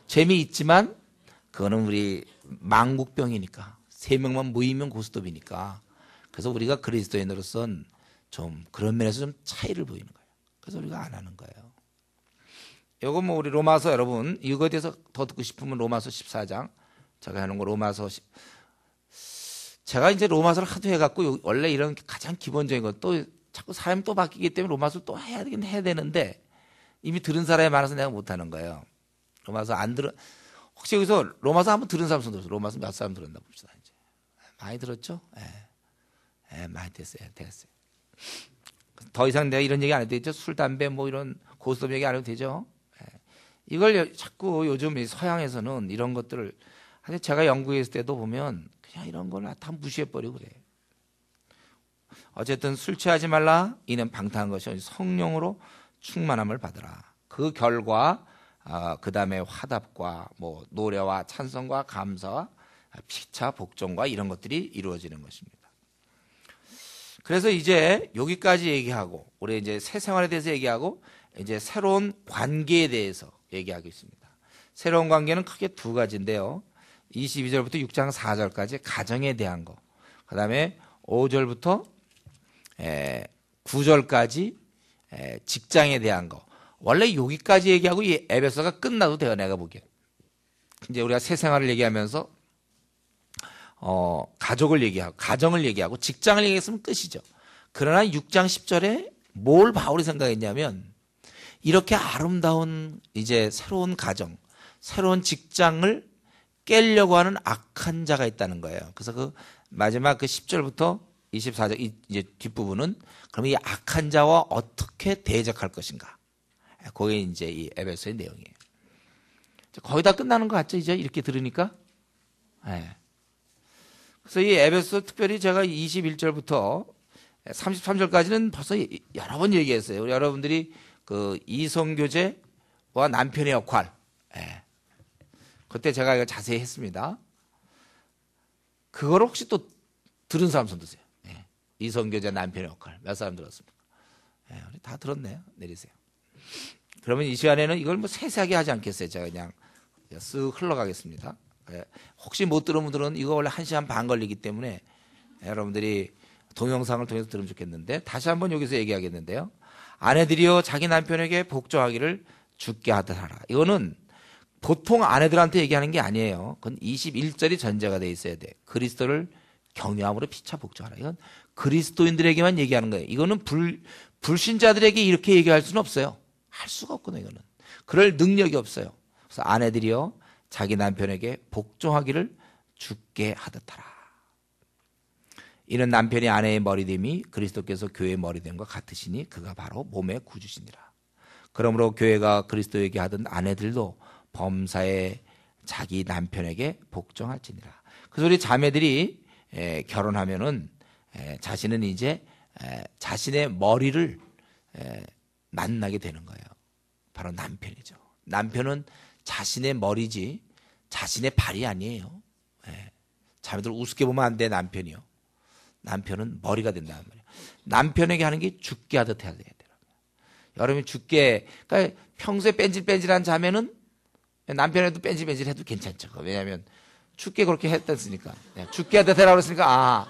재미있지만 그거는 우리 망국병이니까 3명만 모이면 고스톱이니까. 그래서 우리가 그리스도인으로서는 좀 그런 면에서 좀 차이를 보이는 거예요. 그래서 우리가 안 하는 거예요. 이거 뭐 우리 로마서 여러분 이거에 대해서 더 듣고 싶으면 로마서 14장 제가 하는 거 로마서 제가 이제 로마서를 하도 해갖고 원래 이런 가장 기본적인 것도 자꾸 사람이 또 바뀌기 때문에 로마서를 또 해야 되는데 이미 들은 사람이 많아서 내가 못하는 거예요. 로마서 안 들어 혹시 여기서 로마서 한번 들은 사람 손 들었어요. 로마서 몇 사람 들었나 봅시다. 이제 많이 들었죠? 많이 됐어요. 더 이상 내가 이런 얘기 안 해도 되죠? 술, 담배 뭐 이런 고스톱 얘기 안 해도 되죠? 이걸 자꾸 요즘 서양에서는 이런 것들을 제가 영국에 있을 때도 보면 그냥 이런 걸 다 무시해버리고 그래. 어쨌든 술 취하지 말라. 이는 방탕한 것이 성령으로 충만함을 받으라. 그 결과 그 다음에 화답과 뭐 노래와 찬송과 감사와 피차 복종과 이런 것들이 이루어지는 것입니다. 그래서 이제 여기까지 얘기하고 우리 이제 새 생활에 대해서 얘기하고 이제 새로운 관계에 대해서 얘기하겠습니다. 새로운 관계는 크게 두 가지인데요. 22절부터 6장 4절까지 가정에 대한 거. 그 다음에 5절부터 9절까지 직장에 대한 거. 원래 여기까지 얘기하고 이 에베소가 끝나도 돼요. 내가 보기엔. 이제 우리가 새 생활을 얘기하면서 가족을 얘기하고 가정을 얘기하고 직장을 얘기했으면 끝이죠. 그러나 6장 10절에 뭘 바울이 생각했냐면 이렇게 아름다운 이제 새로운 가정, 새로운 직장을 깨려고 하는 악한 자가 있다는 거예요. 그래서 그 마지막 그 10절부터 24절 이제 뒷부분은 그럼 이 악한 자와 어떻게 대적할 것인가? 그게 이제 이 에베소의 내용이에요. 거의 다 끝나는 것 같죠? 이제 이렇게 들으니까. 네. 그래서 이 에베소 특별히 제가 21절부터 33절까지는 벌써 여러 번 얘기했어요. 우리 여러분들이 그 이성교제와 남편의 역할. 네. 그때 제가 이거 자세히 했습니다. 그걸 혹시 또 들은 사람 손 드세요. 네. 이성교제 남편의 역할. 몇 사람 들었습니까? 네. 우리 다 들었네요. 내리세요. 그러면 이 시간에는 이걸 뭐 세세하게 하지 않겠어요. 제가 그냥 쓱 흘러가겠습니다. 혹시 못 들은 분들은 이거 원래 1시간 반 걸리기 때문에 여러분들이 동영상을 통해서 들으면 좋겠는데 다시 한번 여기서 얘기하겠는데요. 아내들이여 자기 남편에게 복종하기를 주께 하듯 하라. 이거는 보통 아내들한테 얘기하는 게 아니에요. 그건 21절이 전제가 돼 있어야 돼. 그리스도를 경외함으로 피차 복종하라. 이건 그리스도인들에게만 얘기하는 거예요. 이거는 불신자들에게 이렇게 얘기할 수는 없어요. 할 수가 없거든요. 이거는 그럴 능력이 없어요. 그래서 아내들이여 자기 남편에게 복종하기를 주께 하듯하라. 이는 남편이 아내의 머리됨이 그리스도께서 교회의 머리됨과 같으시니 그가 바로 몸의 구주시니라. 그러므로 교회가 그리스도에게 하던 아내들도 범사에 자기 남편에게 복종할지니라. 그래서 우리 자매들이 결혼하면은 자신은 이제 자신의 머리를 만나게 되는 거예요. 바로 남편이죠. 남편은 자신의 머리지 자신의 발이 아니에요. 자매들 우습게 보면 안 돼. 남편이요. 남편은 머리가 된다는 말이에요. 남편에게 하는 게 죽게 하듯 해야 돼요. 여러분이 죽게, 그러니까 평소에 뺀질뺀질한 자매는 남편에도 뺀질뺀질해도 괜찮죠. 왜냐하면 죽게 그렇게 했다으니까 죽게 하듯 해라 그랬으니까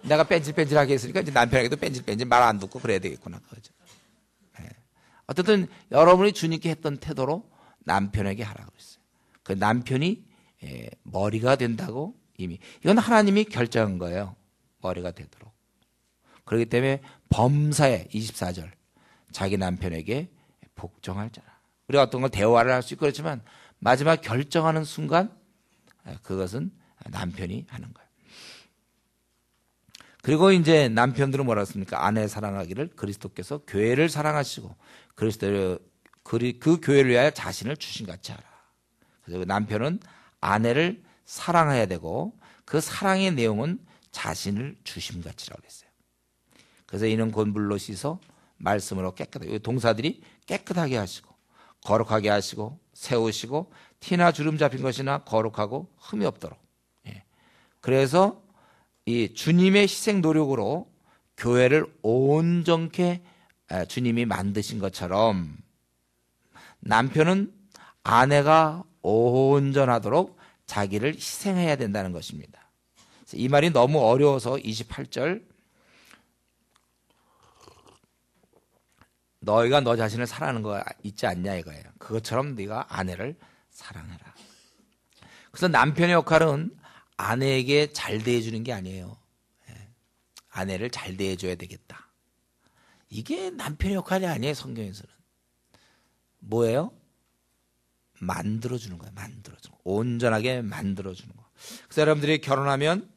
내가 뺀질뺀질하게 했으니까 이제 남편에게도 뺀질뺀질 말 안 듣고 그래야 되겠구나. 그죠? 어쨌든 여러분이 주님께 했던 태도로 남편에게 하라고 했어요. 그 남편이 머리가 된다고 이미 이건 하나님이 결정한 거예요. 머리가 되도록. 그렇기 때문에 범사에 24절 자기 남편에게 복종할 자라. 우리가 어떤 걸 대화를 할 수 있고 그렇지만 마지막 결정하는 순간 그것은 남편이 하는 거예요. 그리고 이제 남편들은 뭐라 했습니까? 아내 사랑하기를 그리스도께서 교회를 사랑하시고 그 교회를 위하여 자신을 주신같이 하라. 그래서 남편은 아내를 사랑해야 되고 그 사랑의 내용은 자신을 주심같이라고 했어요. 그래서 이는 곧 물로 씻어 말씀으로 깨끗하게 동사들이 깨끗하게 하시고 거룩하게 하시고 세우시고 티나 주름 잡힌 것이나 거룩하고 흠이 없도록. 그래서 이 주님의 희생 노력으로 교회를 온전케 주님이 만드신 것처럼 남편은 아내가 온전하도록 자기를 희생해야 된다는 것입니다. 이 말이 너무 어려워서 28절 너희가 너 자신을 사랑하는 거 있지 않냐 이거예요. 그것처럼 네가 아내를 사랑해라. 그래서 남편의 역할은 아내에게 잘 대해주는 게 아니에요. 아내를 잘 대해줘야 되겠다. 이게 남편의 역할이 아니에요. 성경에서는. 뭐예요? 만들어주는 거예요. 만들어주는 거. 온전하게 만들어주는 거. 그래서 여러분들이 결혼하면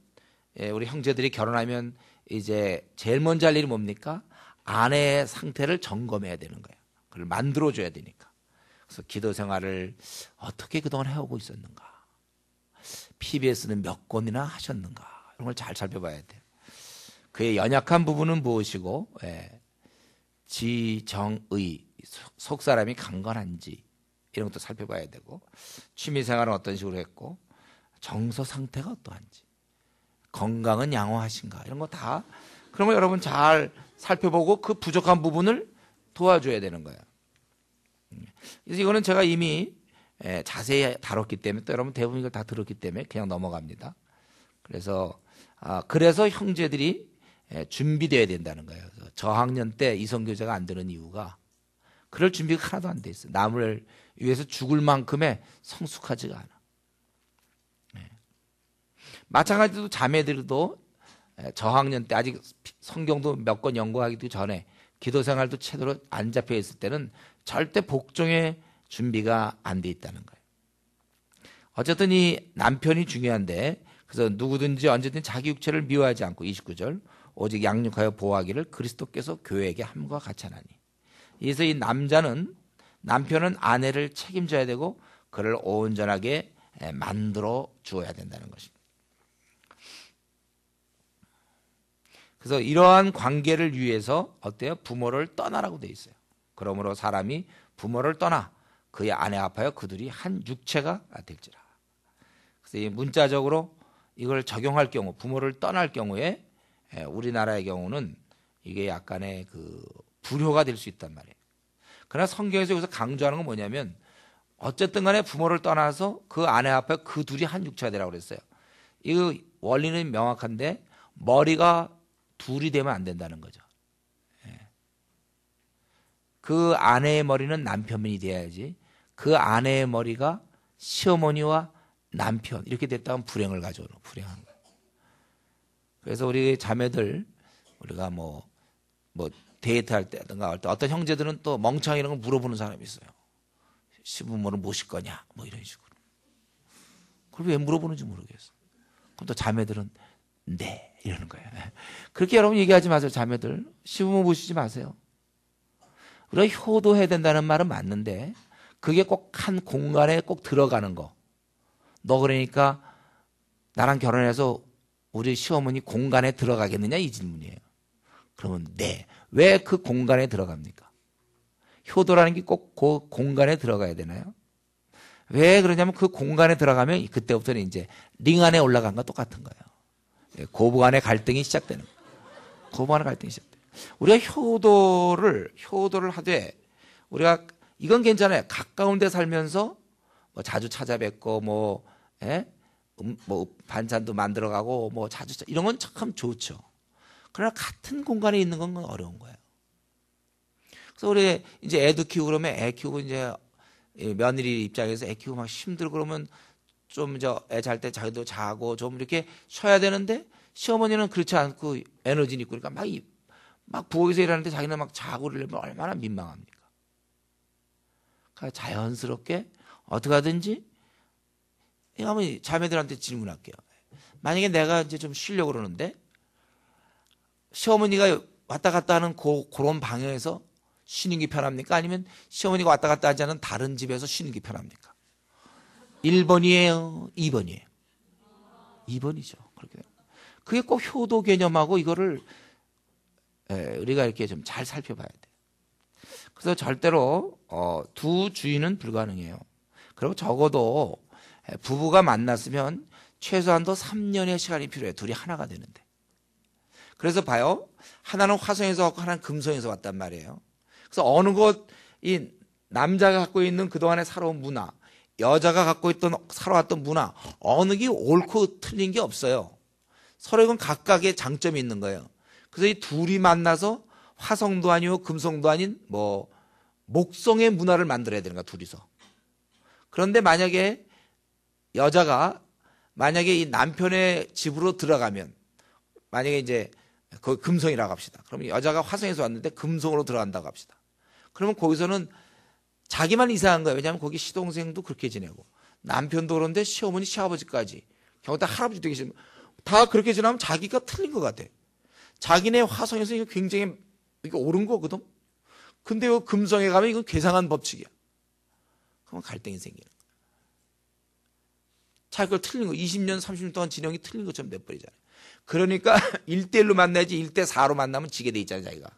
우리 형제들이 결혼하면 이제 제일 먼저 할 일이 뭡니까? 아내의 상태를 점검해야 되는 거예요. 그걸 만들어줘야 되니까. 그래서 기도 생활을 어떻게 그동안 해오고 있었는가? PBS는 몇 권이나 하셨는가? 이런 걸 잘 살펴봐야 돼요. 그의 연약한 부분은 무엇이고 지정의 속사람이 강건한지 이런 것도 살펴봐야 되고 취미생활은 어떤 식으로 했고 정서 상태가 어떠한지 건강은 양호하신가 이런 거 다 그런 거 여러분 잘 살펴보고 그 부족한 부분을 도와줘야 되는 거예요. 그래서 이거는 제가 이미 자세히 다뤘기 때문에 또 여러분 대부분 이걸 다 들었기 때문에 그냥 넘어갑니다. 그래서 형제들이 준비되어야 된다는 거예요. 저학년 때 이성교제가 안 되는 이유가 그럴 준비가 하나도 안 돼 있어요. 남을 위해서 죽을 만큼의 성숙하지가 않아. 마찬가지로 자매들도 저학년 때 아직 성경도 몇 권 연구하기도 전에 기도 생활도 제대로 안 잡혀 있을 때는 절대 복종의 준비가 안 돼 있다는 거예요. 어쨌든 이 남편이 중요한데, 그래서 누구든지 언제든 자기 육체를 미워하지 않고 29절 오직 양육하여 보호하기를 그리스도께서 교회에게 함과 같이 하나니. 그래서 이 남편은 아내를 책임져야 되고 그를 온전하게 만들어 주어야 된다는 것입니다. 그래서 이러한 관계를 위해서 어때요? 부모를 떠나라고 돼 있어요. 그러므로 사람이 부모를 떠나 그의 아내 합하여 그들이 한 육체가 될지라. 그래서 이 문자적으로 이걸 적용할 경우, 부모를 떠날 경우에 우리나라의 경우는 이게 약간의 그 불효가 될 수 있단 말이에요. 그러나 성경에서 여기서 강조하는 건 뭐냐면 어쨌든 간에 부모를 떠나서 그 아내 앞에 그 둘이 한 육체가 되라고 그랬어요. 이 원리는 명확한데 머리가 둘이 되면 안 된다는 거죠. 그 아내의 머리는 남편이 돼야지 그 아내의 머리가 시어머니와 남편 이렇게 됐다면 불행을 가져오는 불행한 거예요. 그래서 우리 자매들 우리가 뭐 데이트할 때든가 어떤 형제들은 또 멍청이 이런 걸 물어보는 사람이 있어요. 시부모를 모실 거냐 뭐 이런 식으로. 그걸 왜 물어보는지 모르겠어. 그럼 또 자매들은 네 이러는 거예요. 그렇게 여러분 얘기하지 마세요. 자매들 시부모 모시지 마세요. 우리가 효도해야 된다는 말은 맞는데 그게 꼭 한 공간에 꼭 들어가는 거. 너 그러니까 나랑 결혼해서 우리 시어머니 공간에 들어가겠느냐 이 질문이에요. 그러면 네. 왜 그 공간에 들어갑니까? 효도라는 게 꼭 그 공간에 들어가야 되나요? 왜 그러냐면 그 공간에 들어가면 그때부터는 이제 링 안에 올라간 거 똑같은 거예요. 고부 간의 갈등이 시작되는 거예요. 고부 간의 갈등이 시작돼요. 우리가 효도를 하되 우리가 이건 괜찮아요. 가까운 데 살면서 뭐 자주 찾아뵙고 뭐 반찬도 만들어가고 뭐 자주 이런 건 참 좋죠. 그러나 같은 공간에 있는 건 어려운 거예요. 그래서 우리 이제 애도 키우고 그러면 애 키우고 이제 며느리 입장에서 애 키우고 막 힘들고 그러면 좀 애 잘 때 자기도 자고 좀 이렇게 쉬어야 되는데 시어머니는 그렇지 않고 에너지 있고 그러니까 막 부엌에서 일하는데 자기는 막 자고 그러려면 얼마나 민망합니까? 그러니까 자연스럽게 어떻게 하든지 한번 자매들한테 질문할게요. 만약에 내가 이제 좀 쉬려고 그러는데 시어머니가 왔다 갔다 하는 그런 방향에서 쉬는 게 편합니까? 아니면 시어머니가 왔다 갔다 하지 않은 다른 집에서 쉬는 게 편합니까? 1번이에요? 2번이에요? 2번이죠. 그렇게 돼요. 그게 꼭 효도 개념하고 이거를 우리가 이렇게 좀 잘 살펴봐야 돼요. 그래서 절대로 두 주인은 불가능해요. 그리고 적어도 부부가 만났으면 최소한도 3년의 시간이 필요해요. 둘이 하나가 되는데. 그래서 봐요. 하나는 화성에서 왔고 하나는 금성에서 왔단 말이에요. 그래서 어느 곳 이 남자가 갖고 있는 그동안의 살아온 문화, 여자가 갖고 있던 살아왔던 문화, 어느 게 옳고 틀린 게 없어요. 서로 이건 각각의 장점이 있는 거예요. 그래서 이 둘이 만나서 화성도 아니고 금성도 아닌 목성의 문화를 만들어야 되는 거야, 둘이서. 그런데 만약에 여자가 만약에 이 남편의 집으로 들어가면 만약에 이제 그 금성이라고 합시다. 그러면 여자가 화성에서 왔는데 금성으로 들어간다고 합시다. 그러면 거기서는 자기만 이상한 거예요. 왜냐하면 거기 시동생도 그렇게 지내고 남편도 그런데 시어머니 시아버지까지 경우다 할아버지도 계시면 다 그렇게 지나면 자기가 틀린 것 같아. 자기네 화성에서 이거 굉장히 이거 옳은 거거든. 근데 이 금성에 가면 이건 괴상한 법칙이야. 그러면 갈등이 생기는 거야. 자기가 틀린 거 20년 30년 동안 진영이 틀린 것처럼 돼버리잖아요. 그러니까 1대1로 만나야지 1대4로 만나면 지게 돼 있잖아요. 자기가.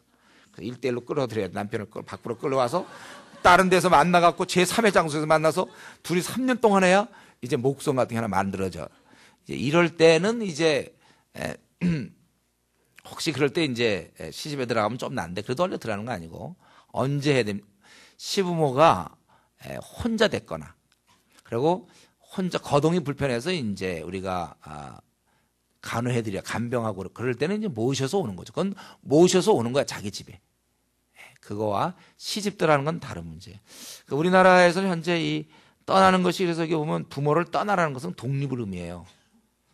1대1로 끌어들여야 돼. 남편을 밖으로 끌어와서 다른 데서 만나갖고 제3의 장소에서 만나서 둘이 3년 동안 해야 이제 목성 같은 게 하나 만들어져. 이제 이럴 때는 이제 혹시 그럴 때 이제 시집에 들어가면 좀 난데 그래도 원래 들어가는 거 아니고 언제 해야 됩니까? 시부모가 혼자 됐거나 그리고 혼자 거동이 불편해서 이제 우리가 간호해드려 간병하고 그럴 때는 이제 모셔서 오는 거죠. 그건 모셔서 오는 거야 자기 집에. 그거와 시집 들어가는 건 다른 문제예요. 우리나라에서는 현재 이 떠나는 것이 그래서 이게 보면 부모를 떠나라는 것은 독립을 의미해요.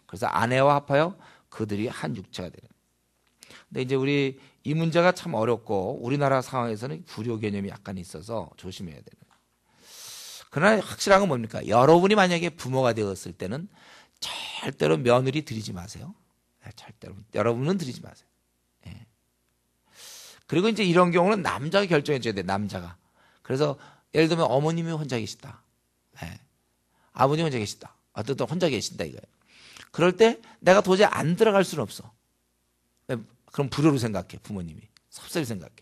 그래서 아내와 합하여 그들이 한 육체가 되는. 근데 이제 우리 이 문제가 참 어렵고 우리나라 상황에서는 불효 개념이 약간 있어서 조심해야 되는. 그러나 확실한 건 뭡니까? 여러분이 만약에 부모가 되었을 때는 절대로 며느리 들이지 마세요. 절대로. 여러분은 들이지 마세요. 예. 그리고 이제 이런 경우는 남자가 결정해 줘야 돼, 남자가. 그래서 예를 들면 어머님이 혼자 계시다. 예. 아버님이 혼자 계시다. 어떤 혼자 계신다 이거예요. 그럴 때 내가 도저히 안 들어갈 수는 없어. 그럼 불효로 생각해, 부모님이. 섭섭히 생각해.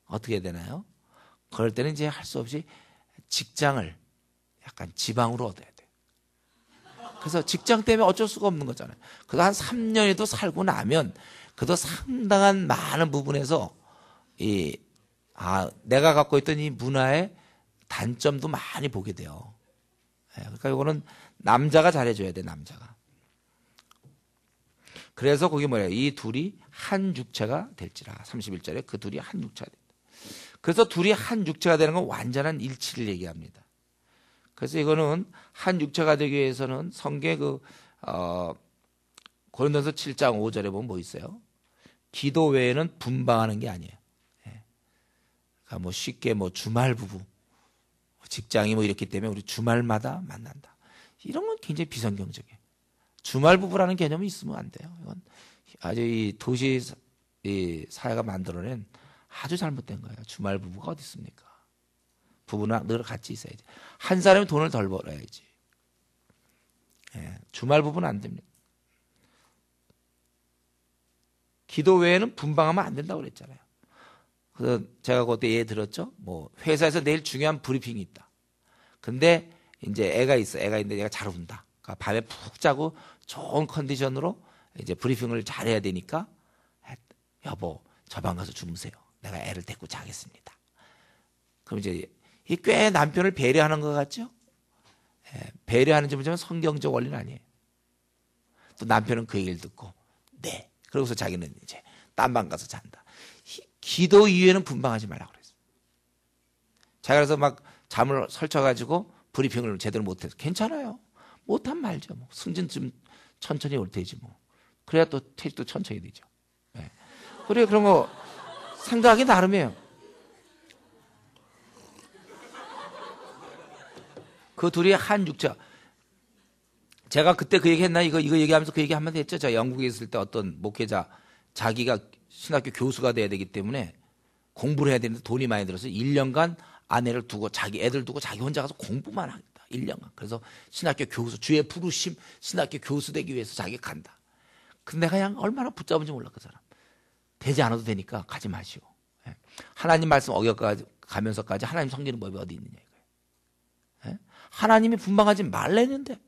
어떻게 해야 되나요? 그럴 때는 이제 할 수 없이 직장을 약간 지방으로 얻어야 돼. 그래서 직장 때문에 어쩔 수가 없는 거잖아요. 그래도 한 3년에도 살고 나면 그래도 상당한 많은 부분에서 내가 갖고 있던 이 문화의 단점도 많이 보게 돼요. 그러니까 이거는 남자가 잘해줘야 돼, 남자가. 그래서 거기 뭐예요? 이 둘이 한 육체가 될지라. 31절에 그 둘이 한 육체가 된다. 그래서 둘이 한 육체가 되는 건 완전한 일치를 얘기합니다. 그래서 이거는 한 육체가 되기 위해서는 성경에 고린도서 7장 5절에 보면 뭐 있어요? 기도 외에는 분방하는 게 아니에요. 그러니까 뭐 쉽게 뭐 주말 부부, 직장이 뭐 이렇기 때문에 우리 주말마다 만난다. 이런 건 굉장히 비성경적이에요. 주말 부부라는 개념이 있으면 안 돼요. 이건 아주 이 도시 사회가 만들어낸 아주 잘못된 거예요. 주말 부부가 어디 있습니까? 부부는 늘 같이 있어야지. 한 사람이 돈을 덜 벌어야지. 주말 부부는 안 됩니다. 기도 외에는 분방하면 안 된다고 그랬잖아요. 그래서 제가 그때 예를 들었죠. 뭐 회사에서 내일 중요한 브리핑이 있다. 근데 이제 애가 있어. 애가 있는데 얘가 잘 운다. 그러니까 밤에 푹 자고 좋은 컨디션으로 이제 브리핑을 잘 해야 되니까 여보 저 방 가서 주무세요. 내가 애를 데리고 자겠습니다. 그럼 이제 꽤 남편을 배려하는 것 같죠? 배려하는 점은 성경적 원리는 아니에요. 또 남편은 그 얘기를 듣고 네. 그러고서 자기는 이제 딴 방 가서 잔다. 기도 이후에는 분방하지 말라고 그랬어요. 자기가 그래서 막 잠을 설쳐가지고 브리핑을 제대로 못해서 괜찮아요. 못하면 말죠. 뭐. 승진 좀 천천히 올 테지 뭐. 그래야 또 퇴직도 천천히 되죠. 네. 그래 그런 거 생각하기 나름이에요. 그 둘이 한 육체. 제가 그때 그 얘기 했나? 이거 얘기하면서 그 얘기 한마디 했죠. 제가 영국에 있을 때 어떤 목회자 자기가 신학교 교수가 돼야 되기 때문에 공부를 해야 되는데 돈이 많이 들어서 1년간 아내를 두고 자기 애들 두고 자기 혼자 가서 공부만 하겠다. 1년간. 그래서 신학교 교수, 주의 부르심 신학교 교수 되기 위해서 자기가 간다. 근데 그냥 얼마나 붙잡은지 몰라 그 사람. 되지 않아도 되니까 가지 마시오. 하나님 말씀 어겨가면서까지 하나님 섬기는 법이 어디 있느냐 이거예요. 하나님이 분방하지 말랬는데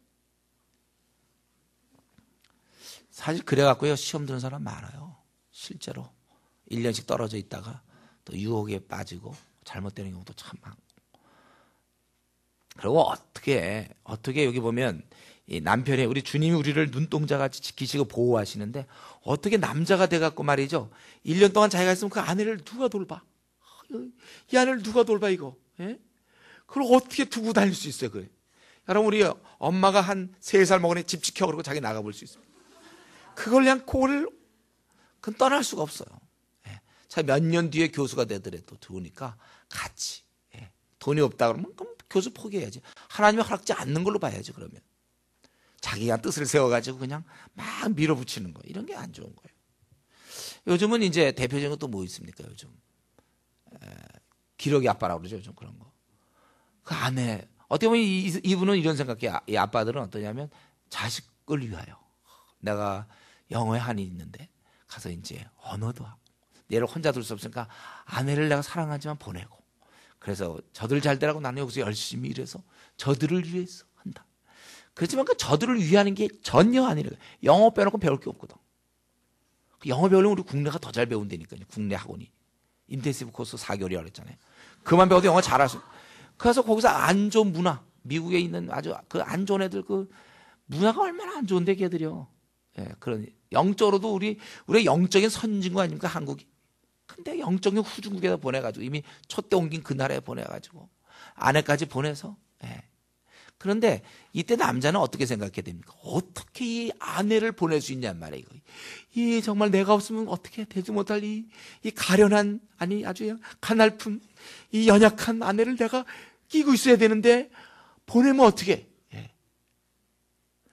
사실 그래갖고요 시험 드는 사람 많아요. 실제로 1년씩 떨어져 있다가 또 유혹에 빠지고 잘못되는 경우도 참 많고. 그리고 어떻게 여기 보면 이 남편이 우리 주님이 우리를 눈동자같이 지키시고 보호하시는데 어떻게 남자가 돼갖고 말이죠 1년 동안 자기가 있으면 그 아내를 누가 돌봐? 이 아내를 누가 돌봐 이거? 그걸 어떻게 두고 다닐 수 있어요? 그래. 여러분 우리 엄마가 한 3살 먹은 애 집 지켜 그러고 자기 나가볼 수 있어요. 그걸 그냥 그건 떠날 수가 없어요. 자, 몇 년 뒤에 교수가 되더라도 들어오니까 같이. 돈이 없다 그러면 그럼 교수 포기해야지. 하나님이 허락지 않는 걸로 봐야지 그러면. 자기가 뜻을 세워가지고 그냥 막 밀어붙이는 거 이런 게 안 좋은 거예요. 요즘은 이제 대표적인 또 뭐 있습니까 요즘. 기러기 아빠라고 그러죠 요즘 그런 거. 그 아내. 어떻게 보면 이분은 이런 생각이야. 이 아빠들은 어떠냐면 자식을 위하여. 내가 영어에 한이 있는데 가서 이제 언어도 하고 얘를 혼자 둘 수 없으니까 아내를 내가 사랑하지만 보내고 그래서 저들 잘 되라고 나는 여기서 열심히 일해서 저들을 위해서 한다. 그렇지만 그 저들을 위하는 게 전혀 아니라 영어 빼놓고 배울 게 없거든. 그 영어 배우려면 우리 국내가 더 잘 배운다니까요. 국내 학원이. 인텐시브 코스 4개월이라고 그랬잖아요. 그만 배워도 영어 잘할 수. 그래서 거기서 안 좋은 문화 미국에 있는 아주 그 안 좋은 애들 그 문화가 얼마나 안 좋은데 걔들이요. 그런 영적으로도 우리의 영적인 선진국 아닙니까 한국이? 근데 영적인 후진국에다 보내가지고 이미 촛대 옮긴 그 나라에 보내가지고 아내까지 보내서. 그런데 이때 남자는 어떻게 생각해야 됩니까? 어떻게 이 아내를 보낼 수 있냔 말이에요. 이 정말 내가 없으면 어떻게 되지 못할 이 가련한 아니 아주 가날픈 이 연약한 아내를 내가 끼고 있어야 되는데 보내면 어떻게? 예.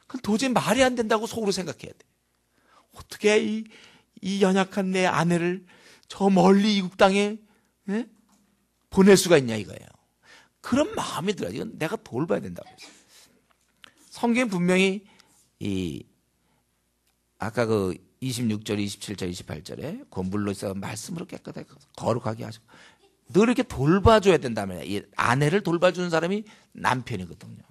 그건 도저히 말이 안 된다고 속으로 생각해야 돼. 어떻게 이 연약한 내 아내를 저 멀리 이국 땅에 예? 보낼 수가 있냐 이거예요. 그런 마음이 들어요. 이건 내가 돌봐야 된다고 했어요. 성경에 분명히 아까 그 26절, 27절, 28절에 건물로 있어 말씀으로 깨끗하게 거룩하게 하시고 늘 이렇게 돌봐줘야 된다면 이 아내를 돌봐주는 사람이 남편이거든요.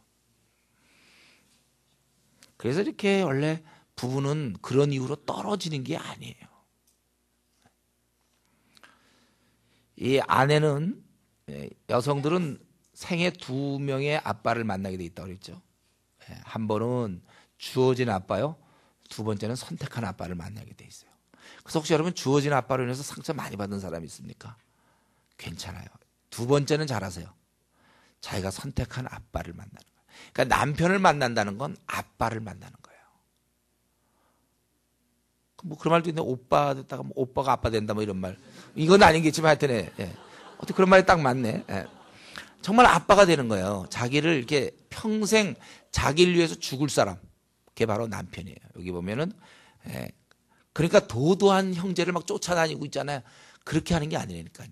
그래서 이렇게 원래 부부는 그런 이유로 떨어지는 게 아니에요. 이 아내는 여성들은 생애 2명의 아빠를 만나게 돼 있다고 그랬죠. 한 번은 주어진 아빠요. 2번째는 선택한 아빠를 만나게 돼 있어요. 그래서 혹시 여러분 주어진 아빠로 인해서 상처 많이 받은 사람이 있습니까? 괜찮아요. 2번째는 잘하세요. 자기가 선택한 아빠를 만나는 거예요. 그러니까 남편을 만난다는 건 아빠를 만나는 거예요. 뭐 그런 말도 있는데 오빠 됐다가 뭐 오빠가 아빠 된다 뭐 이런 말. 이건 아니겠지만 하여튼 예. 어떻게 그런 말이 딱 맞네. 예. 정말 아빠가 되는 거예요. 자기를 이렇게 평생 자기를 위해서 죽을 사람. 그게 바로 남편이에요. 여기 보면은 그러니까 도도한 형제를 막 쫓아다니고 있잖아요. 그렇게 하는 게 아니라니까요.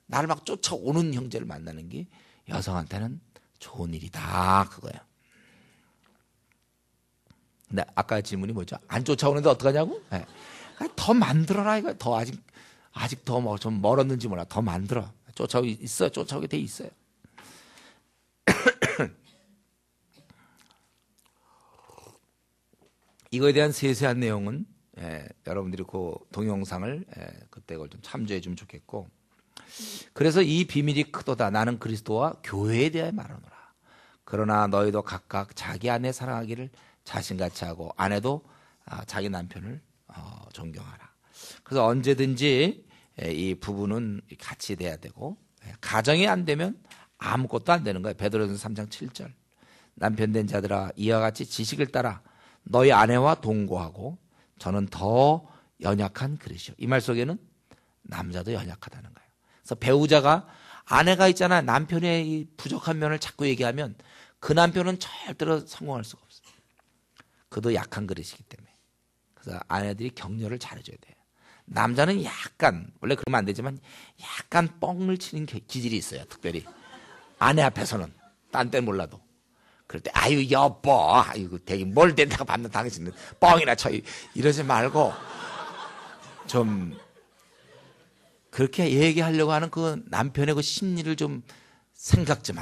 나를 막 쫓아오는 형제를 만나는 게 여성한테는 좋은 일이다 그거예요. 근데 아까 질문이 뭐죠? 안 쫓아오는데 어떡하냐고? 네. 더 만들어라 이거. 더 아직 더 좀 멀었는지 몰라. 더 만들어. 쫓아오고 있어요. 쫓아오게 돼 있어요. 이거에 대한 세세한 내용은 여러분들이 그 동영상을 그때 그걸 좀 참조해 주면 좋겠고, 그래서 이 비밀이 크도다. 나는 그리스도와 교회에 대하여 말하노라. 그러나 너희도 각각 자기 아내 사랑하기를 자신같이 하고 아내도 자기 남편을 존경하라. 그래서 언제든지 이 부부는 같이 돼야 되고, 가정이 안 되면 아무것도 안 되는 거예요. 베드로전서 3장 7절. 남편 된 자들아 이와 같이 지식을 따라 너희 아내와 동거하고 저는 더 연약한 그릇이요. 이 말 속에는 남자도 연약하다는 거예요. 그래서 배우자가 아내가 있잖아. 남편의 이 부족한 면을 자꾸 얘기하면 그 남편은 절대로 성공할 수가 없어요. 그도 약한 그릇이기 때문에. 그래서 아내들이 격려를 잘해줘야 돼요. 남자는 약간 원래 그러면 안 되지만 약간 뻥을 치는 기질이 있어요. 특별히 아내 앞에서는 딴 때는 몰라도. 그럴 때 아유 여보 아이고 되게 뭘 된다고 받는 당신은 뻥이나 쳐 이러지 말고 좀 그렇게 얘기하려고 하는 그 남편의 그 심리를 좀 생각 좀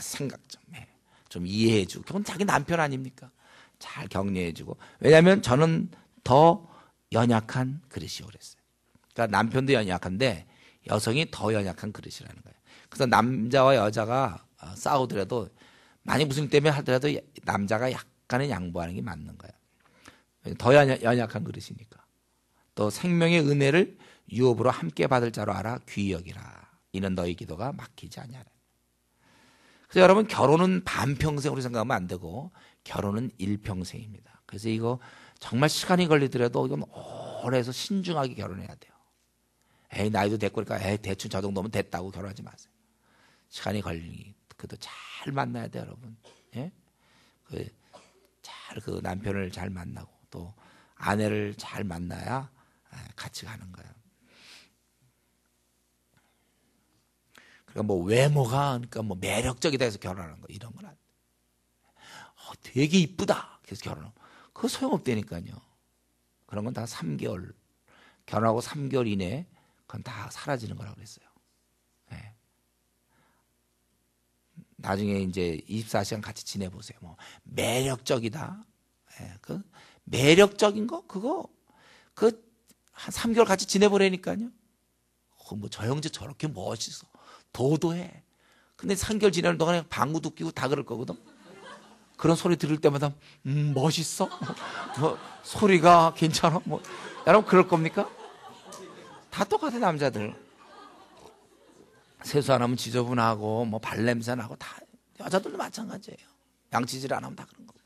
좀 이해해주고. 그건 자기 남편 아닙니까? 잘 격려해주고. 왜냐하면 저는 더 연약한 그릇이요 그랬어요. 그러니까 남편도 연약한데 여성이 더 연약한 그릇이라는 거예요. 그래서 남자와 여자가 싸우더라도 만약 무슨 일 때문에 하더라도 남자가 약간은 양보하는 게 맞는 거예요. 더 연약한 그릇이니까. 또 생명의 은혜를 유업으로 함께 받을 자로 알아 귀히 여기라. 이는 너희 기도가 막히지 아니하라. 그래서 여러분 결혼은 반평생으로 생각하면 안 되고 결혼은 일평생입니다. 그래서 이거 정말 시간이 걸리더라도 이건 오래 해서 신중하게 결혼해야 돼요. 에이 나이도 됐고 그러니까 에이 대충 저 정도면 됐다고 결혼하지 마세요. 시간이 걸리니 그래도 잘 만나야 돼요, 여러분. 예? 그 남편을 잘 만나고 또 아내를 잘 만나야 같이 가는 거예요. 그러니까 뭐 외모가 그러니까 뭐 매력적이다 해서 결혼하는 거 이런 건 안 돼. 되게 이쁘다 그래서 결혼하고 그거 소용없다니까요. 그런 건 다 3개월 결혼하고 3개월 이내에 그건 다 사라지는 거라고 그랬어요. 네. 나중에 이제 24시간 같이 지내보세요. 뭐 매력적이다. 네. 그 매력적인 거 그거 그 한 3개월 같이 지내보라니까요. 뭐 저 형제 저렇게 멋있어. 도도해. 근데 3개월 지내는 동안에 방구도 끼고 다 그럴 거거든. 그런 소리 들을 때마다 멋있어? 뭐 소리가 괜찮아? 뭐 여러분 그럴 겁니까? 다 똑같아 남자들. 세수 안 하면 지저분하고 뭐 발냄새 나고 다 여자들도 마찬가지예요. 양치질 안 하면 다 그런 거고.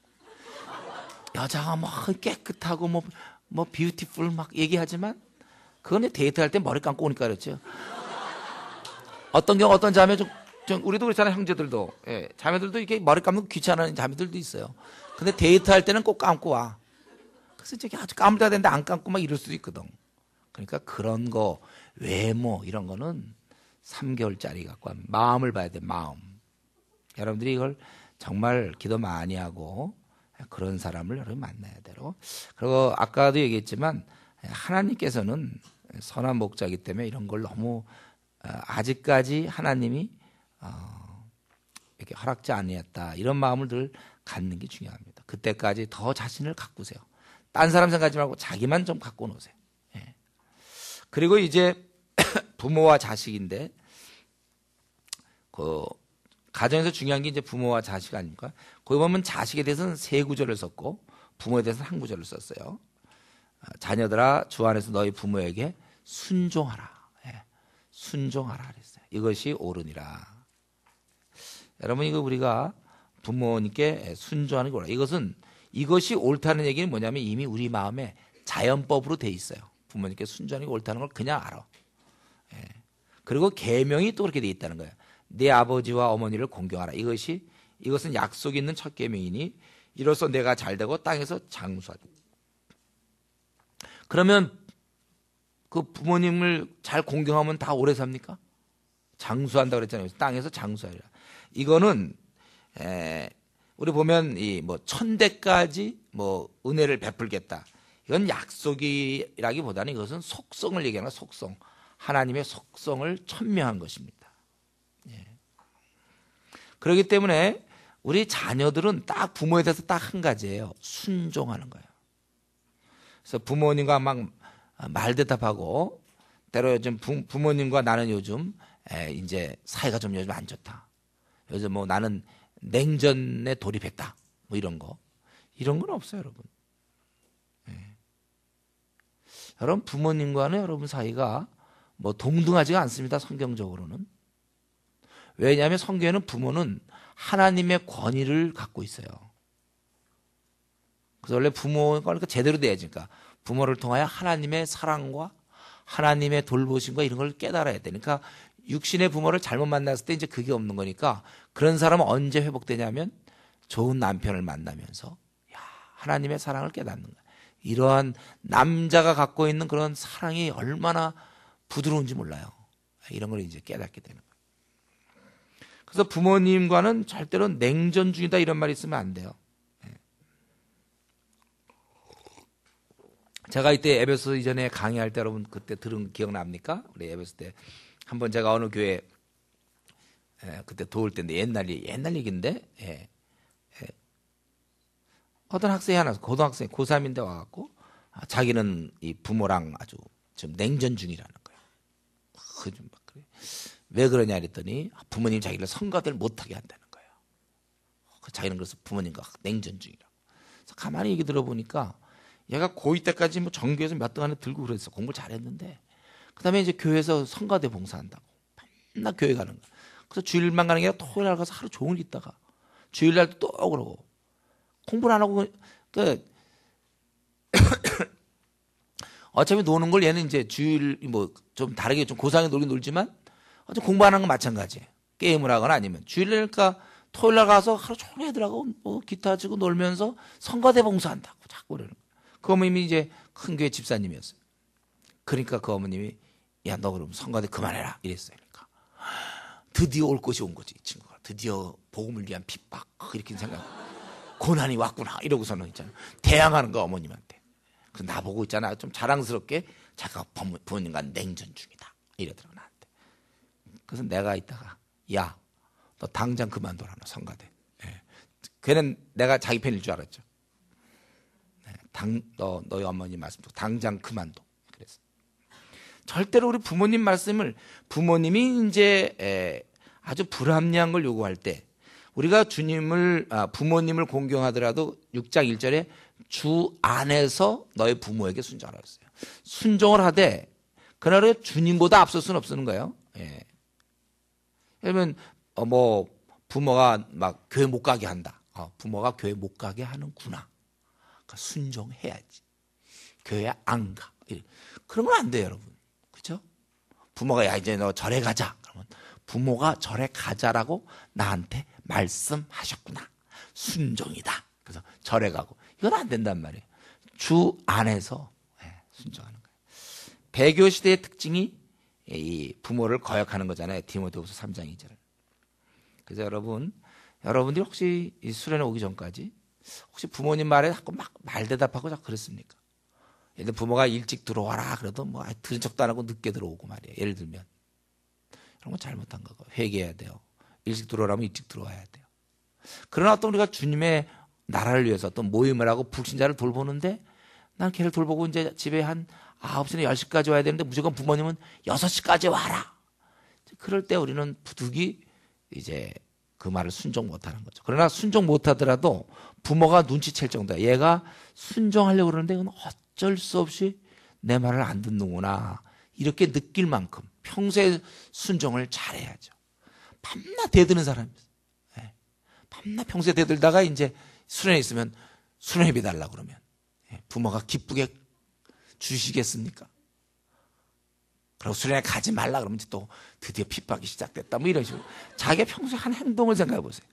여자가 뭐 깨끗하고 뭐 뷰티풀 막 얘기하지만 그건 데이트할 때 머리 감고 오니까 그렇죠. 어떤 경우 어떤 자매 좀 우리도 그렇잖아요. 형제들도. 예, 자매들도 이렇게 머리 감는 거 귀찮아하는 자매들도 있어요. 근데 데이트할 때는 꼭 감고 와. 그래서 이제 아주 감으려 되는데 안 감고 막 이럴 수도 있거든. 그러니까 그런 거, 외모 이런 거는 3개월짜리 갖고 하면 마음을 봐야 돼. 마음. 여러분들이 이걸 정말 기도 많이 하고 그런 사람을 여러분 만나야 돼요. 그리고 아까도 얘기했지만 하나님께서는 선한 목자이기 때문에 이런 걸 너무 아직까지 하나님이 이렇게 허락지 아니했다 이런 마음을 늘 갖는 게 중요합니다. 그때까지 더 자신을 가꾸세요. 딴 사람 생각하지 말고 자기만 좀 갖고 노세요. 예. 그리고 이제 부모와 자식인데 그 가정에서 중요한 게 이제 부모와 자식 아닙니까? 거기 보면 자식에 대해서는 3구절을 썼고 부모에 대해서는 1구절을 썼어요. 자녀들아 주 안에서 너희 부모에게 순종하라. 예. 순종하라 그랬어요. 이것이 옳으니라. 여러분 이거 우리가 부모님께 순종하는 게 옳아. 이것이 옳다는 얘기는 뭐냐면 이미 우리 마음에 자연법으로 돼 있어요. 부모님께 순종하는 게 옳다는 걸 그냥 알아. 예. 그리고 계명이 또 그렇게 돼 있다는 거예요. 내 아버지와 어머니를 공경하라. 이것은 약속이 있는 첫 계명이니 이로써 내가 잘되고 땅에서 장수하라. 그러면 그 부모님을 잘 공경하면 다 오래 삽니까? 장수한다고 그랬잖아요. 땅에서 장수하리라. 이거는 우리 보면 이 뭐 천대까지 뭐 은혜를 베풀겠다. 이건 약속이라기보다는 이것은 속성을 얘기하는 거예요. 속성. 하나님의 속성을 천명한 것입니다. 예. 그렇기 때문에 우리 자녀들은 딱 부모에 대해서 딱 한 가지예요. 순종하는 거예요. 그래서 부모님과 막 말대답하고 때로 요즘 부모님과 나는 요즘 이제 사이가 좀 요즘 안 좋다. 요즘 뭐 나는 냉전에 돌입했다. 뭐 이런 건 없어요, 여러분. 예. 여러분 부모님과는 여러분 사이가 뭐 동등하지가 않습니다. 성경적으로는. 왜냐하면 성경에는 부모는 하나님의 권위를 갖고 있어요. 그래서 원래 부모가 그러니까 제대로 돼야지. 그러니까 부모를 통하여 하나님의 사랑과 하나님의 돌보심과 이런 걸 깨달아야 되니까 육신의 부모를 잘못 만났을 때 이제 그게 없는 거니까 그런 사람은 언제 회복되냐면 좋은 남편을 만나면서 하나님의 사랑을 깨닫는 거야. 이러한 남자가 갖고 있는 그런 사랑이 얼마나 부드러운지 몰라요. 이런 걸 이제 깨닫게 되는 거예요. 그래서 부모님과는 절대로 냉전 중이다 이런 말이 있으면 안 돼요. 제가 이때 에베소 이전에 강의할 때 여러분 그때 들은 기억납니까? 우리 에베소 때 한번 제가 어느 교회 그때 도울 때인데 옛날 얘기인데 어떤 학생이 하나 고등학생 고3인데 와갖고 자기는 이 부모랑 아주 지금 냉전 중이라는 거예요. 그래. 왜 그러냐 그랬더니 부모님 자기를 성가대를 못하게 한다는 거예요. 자기는 그래서 부모님과 냉전 중이라고. 그래서 가만히 얘기 들어보니까 얘가 고2 때까지 뭐 전교에서 몇 등 안에 들고 그랬어. 공부를 잘했는데 그다음에 이제 교회에서 성가대 봉사한다고 맨날 교회 가는 거야. 그래서 주일만 가는 게 아니라 토요일 날 가서 하루 종일 있다가 주일날도 또 그러고 공부를 안 하고 어차피 노는 걸 얘는 이제 주일 뭐 좀 다르게 좀 고상하게 놀긴 놀지만 어차피 공부 안 하는 건 마찬가지예요. 게임을 하거나 아니면 주일날니까 토요일 날 가서 하루 종일 애들하고 뭐 기타 치고 놀면서 성가대 봉사한다고 자꾸 그러는 거예요. 그 어머님이 이제 큰 교회 집사님이었어요. 그러니까 그 어머님이 야 너 그럼 성가대 그만해라 이랬어요. 그러니까 드디어 올 것이 온 거지 이 친구가. 드디어 복음을 위한 핍박 이렇게 생각하고 고난이 왔구나 이러고서는 있잖아 대항하는 거 어머님한테. 그래서 나보고 있잖아 좀 자랑스럽게 자기가 부모님과 냉전 중이다 이러더라고 나한테. 그래서 내가 있다가 야 너 당장 그만둬라 너 성가대. 걔는 내가 자기 편일 줄 알았죠. 너희 어머니 말씀 듣고 당장 그만둬. 그래서 절대로 우리 부모님 말씀을 부모님이 이제 아주 불합리한 걸 요구할 때 우리가 부모님을 공경하더라도 6장 1절에 주 안에서 너희 부모에게 순종하라 했어요. 순종을 하되 그날에 주님보다 앞설 수는 없는 거예요. 그러면 뭐 부모가 막 교회 못 가게 한다. 부모가 교회 못 가게 하는구나. 그러니까 순종해야지. 교회 안 가. 그런 건 안 돼요, 여러분. 그렇죠? 부모가 야 이제 너 절에 가자. 그러면 부모가 절에 가자라고 나한테 말씀하셨구나. 순종이다. 그래서 절에 가고. 이건 안 된단 말이에요. 주 안에서 순종하는 거예요. 배교 시대의 특징이 이 부모를 거역하는 거잖아요. 디모데후서 3장 2절. 그래서 여러분들이 혹시 이 수련회 오기 전까지 혹시 부모님 말에 자꾸 막 말대답하고 자꾸 그랬습니까? 예를 들어 부모가 일찍 들어와라 그래도 뭐 들은 척도 안 하고 늦게 들어오고 말이에요. 예를 들면 이런 건 잘못한 거고 회개해야 돼요. 일찍 들어오라면 일찍 들어와야 돼요. 그러나 또 우리가 주님의 나라를 위해서 또 모임을 하고 불신자를 돌보는데 난 걔를 돌보고 이제 집에 한 9시나 10시까지 와야 되는데 무조건 부모님은 6시까지 와라. 그럴 때 우리는 부득이 이제 그 말을 순종 못하는 거죠. 그러나 순종 못하더라도 부모가 눈치챌 정도야. 얘가 순종하려고 그러는데 이건 어쩔 수 없이 내 말을 안 듣는구나. 이렇게 느낄 만큼 평소에 순종을 잘해야죠. 밤낮 대드는 사람이 있어요. 밤낮 평소에 대들다가 이제 수련회 있으면 수련회비 달라고 그러면 부모가 기쁘게 주시겠습니까? 그리고 수련회 가지 말라 그러면 또 드디어 핍박이 시작됐다 뭐 이런 식으로 자기가 평소에 한 행동을 생각해 보세요.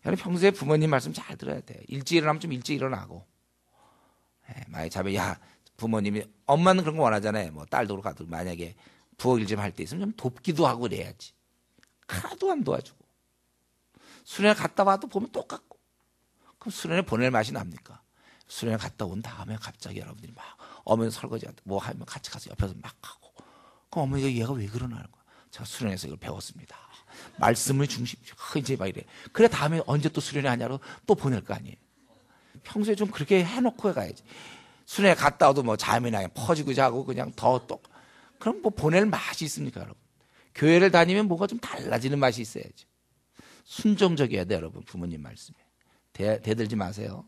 여러분 평소에 부모님 말씀 잘 들어야 돼요. 일찍 일어나면 좀 일찍 일어나고 만약에 자면 야 부모님이 엄마는 그런 거 원하잖아요. 뭐 딸도 가도 만약에 부엌 일 좀 할 때 있으면 좀 돕기도 하고 그래야지. 하나도 안 도와주고 수련회 갔다 와도 보면 똑같고 그럼 수련회 보낼 맛이 납니까? 수련회 갔다 온 다음에 갑자기 여러분들이 막 어머니 설거지하고 뭐 하면 같이 가서 옆에서 막 하고 그럼 어머니가 얘가 왜 그러나는 거야? 제가 수련회에서 이걸 배웠습니다. 말씀을 중심 이제 막 이래. 그래 다음에 언제 또 수련회 하냐고 또 보낼 거 아니에요. 평소에 좀 그렇게 해놓고 가야지. 수련회 갔다 와도 뭐 잠이나 퍼지고 자고 그냥 더 또 그럼 뭐 보낼 맛이 있습니까, 여러분? 교회를 다니면 뭐가 좀 달라지는 맛이 있어야죠. 순종적이어야 돼, 여러분. 부모님 말씀에 대들지 마세요.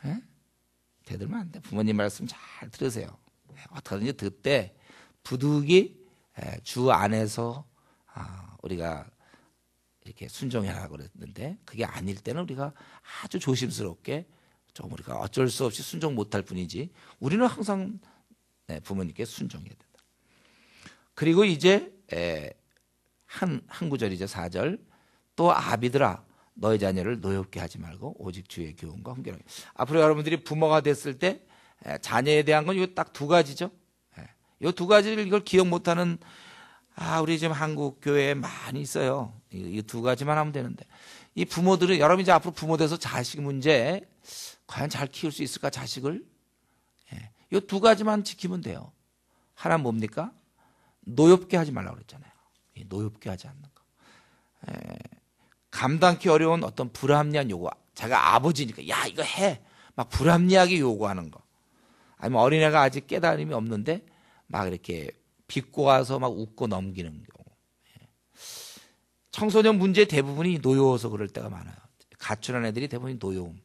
에? 대들면 안 돼. 부모님 말씀 잘 들으세요. 어떻게든지 듣되 부득이 주 안에서 우리가 이렇게 순종하라고 그랬는데 그게 아닐 때는 우리가 아주 조심스럽게 좀 우리가 어쩔 수 없이 순종 못할 뿐이지 우리는 항상 부모님께 순종해야 된다. 그리고 이제 한 구절이죠. 4절. 또 아비들아 너희 자녀를 노엽게 하지 말고 오직 주의 교훈과 훈계를. 앞으로 여러분들이 부모가 됐을 때 자녀에 대한 건 이 딱 두 가지죠. 이 두 가지를 이걸 기억 못하는 우리 지금 한국 교회에 많이 있어요. 이 두 가지만 하면 되는데 이 부모들은 여러분 이제 앞으로 부모 돼서 자식 문제 과연 잘 키울 수 있을까 자식을? 이 두 가지만 지키면 돼요. 하나 뭡니까? 노엽게 하지 말라고 그랬잖아요. 노엽게 하지 않는 거. 감당기 어려운 어떤 불합리한 요구. 자기가 아버지니까 야 이거 해. 막 불합리하게 요구하는 거. 아니면 어린애가 아직 깨달음이 없는데 막 이렇게 빚고 와서 막 웃고 넘기는 경우. 청소년 문제 대부분이 노여워서 그럴 때가 많아요. 가출한 애들이 대부분 노여움.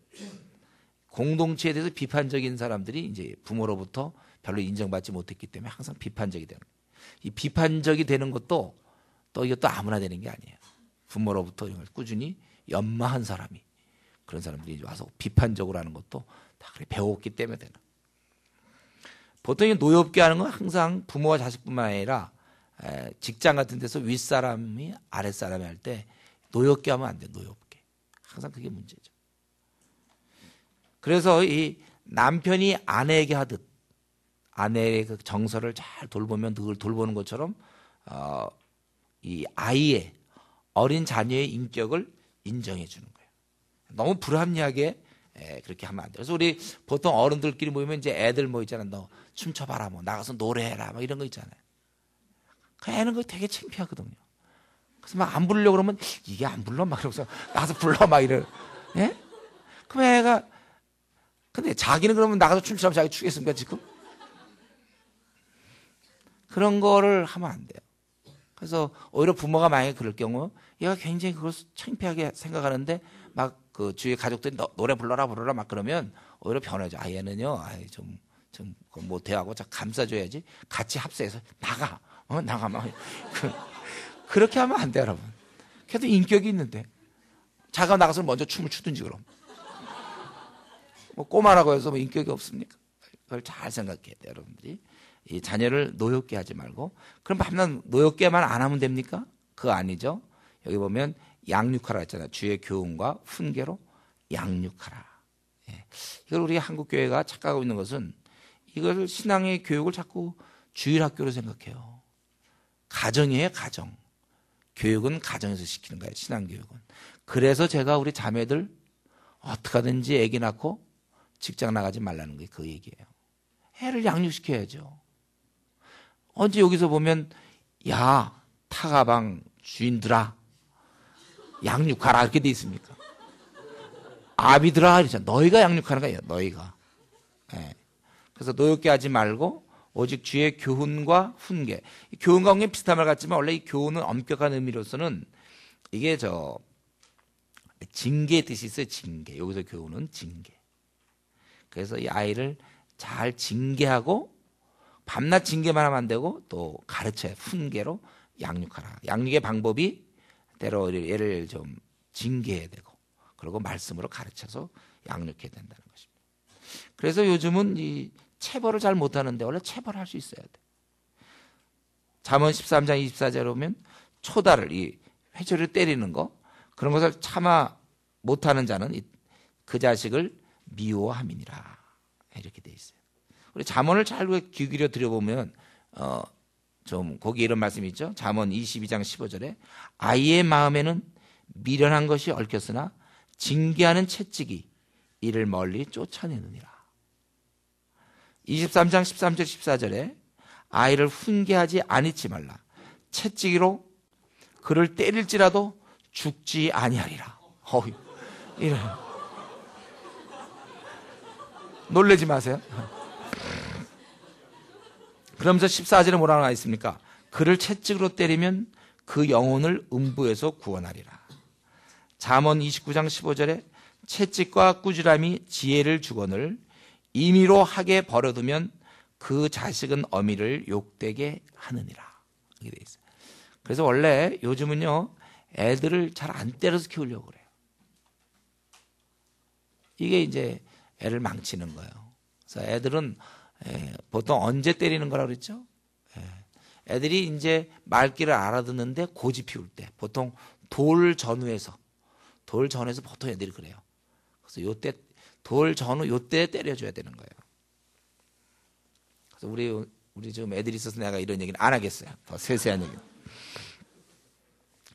공동체에 대해서 비판적인 사람들이 이제 부모로부터 별로 인정받지 못했기 때문에 항상 비판적이 되는 거예요. 이 비판적이 되는 것도 또 이것도 아무나 되는 게 아니에요. 부모로부터 이걸 꾸준히 연마한 사람이 그런 사람들이 와서 비판적으로 하는 것도 다 그래 배웠기 때문에 되는. 보통 노엽게 하는 건 항상 부모와 자식뿐만 아니라 직장 같은 데서 윗사람이 아랫사람이 할 때 노엽게 하면 안 돼. 노엽게. 항상 그게 문제죠. 그래서 이 남편이 아내에게 하듯 아내의 그 정서를 잘 돌보면 그걸 돌보는 것처럼 이 아이의 어린 자녀의 인격을 인정해 주는 거예요. 너무 불합리하게 그렇게 하면 안 돼요. 그래서 우리 보통 어른들끼리 모이면 이제 애들 뭐 있잖아. 너 춤춰봐라, 뭐 나가서 노래해라, 뭐 이런 거 있잖아요. 그 애는 그거 되게 창피하거든요. 그래서 막 안 부르려고 그러면 이게 안 불러? 막 이러면서 나가서 불러, 막 이래. 예? 그럼 애가 근데 자기는 그러면 나가서 춤추라면 자기 추겠습니까 지금? 그런 거를 하면 안 돼요. 그래서 오히려 부모가 만약에 그럴 경우 얘가 굉장히 그걸 창피하게 생각하는데 막 그 주위 가족들이 노래 불러라 막 그러면 오히려 변하죠. 얘는요, 좀 못해하고 감싸줘야지. 같이 합세해서 나가, 나가 막 그렇게 하면 안 돼요, 여러분. 걔도 인격이 있는데 자기가 나가서 먼저 춤을 추든지 그럼. 뭐 꼬마라고 해서 뭐 인격이 없습니까? 그걸 잘 생각해야 돼요, 여러분들이. 이 자녀를 노엽게 하지 말고. 그럼 밤낮 노엽게만 안 하면 됩니까? 그거 아니죠. 여기 보면 양육하라 했잖아요. 주의 교훈과 훈계로 양육하라. 예. 이걸 우리 한국교회가 착각하고 있는 것은 이걸 신앙의 교육을 자꾸 주일학교로 생각해요. 가정이에요, 가정. 교육은 가정에서 시키는 거예요, 신앙교육은. 그래서 제가 우리 자매들 어떻게 하든지 애기 낳고 직장 나가지 말라는 게 그 얘기예요. 애를 양육시켜야죠. 언제 여기서 보면 야, 타가방 주인들아 양육하라 이렇게 돼 있습니까? 아비들아 이러잖아. 너희가 양육하는 거예요, 너희가. 예. 그래서 노엽게 하지 말고 오직 주의 교훈과 훈계. 교훈과 훈계 비슷한 말 같지만 원래 이 교훈은 엄격한 의미로서는 이게 징계의 뜻이 있어요. 징계. 여기서 교훈은 징계. 그래서 이 아이를 잘 징계하고 밤낮 징계만 하면 안 되고 또 가르쳐야 훈계로 양육하라. 양육의 방법이 때로 얘를 좀 징계해야 되고 그리고 말씀으로 가르쳐서 양육해야 된다는 것입니다. 그래서 요즘은 이 체벌을 잘 못하는데 원래 체벌할 수 있어야 돼. 잠언 13장 24절에 보면 초다를 이 회초리를 때리는 거 그런 것을 참아 못하는 자는 그 자식을 미워함이니라 이렇게 돼 있어요. 우리 잠언을 잘 귀 기울여 들여보면 좀 거기 이런 말씀이 있죠. 잠언 22장 15절에 아이의 마음에는 미련한 것이 얽혔으나 징계하는 채찍이 이를 멀리 쫓아내느니라. 23장 13절 14절에 아이를 훈계하지 아니치 말라. 채찍으로 그를 때릴지라도 죽지 아니하리라. 이래. 놀라지 마세요. 그러면서 14절에 뭐라고 나와 있습니까? 그를 채찍으로 때리면 그 영혼을 음부에서 구원하리라. 잠언 29장 15절에 채찍과 꾸지람이 지혜를 주거늘 임의로 하게 버려두면 그 자식은 어미를 욕되게 하느니라. 이렇게 돼 있어요. 그래서 원래 요즘은요 애들을 잘 안 때려서 키우려고 그래요. 이게 이제 애를 망치는 거예요. 그래서 애들은 보통 언제 때리는 거라고 그랬죠? 애들이 이제 말귀를 알아듣는데 고집 피울 때 보통 돌 전후에서 보통 애들이 그래요. 그래서 요때 돌 전후 요때 때려줘야 되는 거예요. 그래서 우리 지금 애들이 있어서 내가 이런 얘기는 안 하겠어요. 더 세세한 얘기는.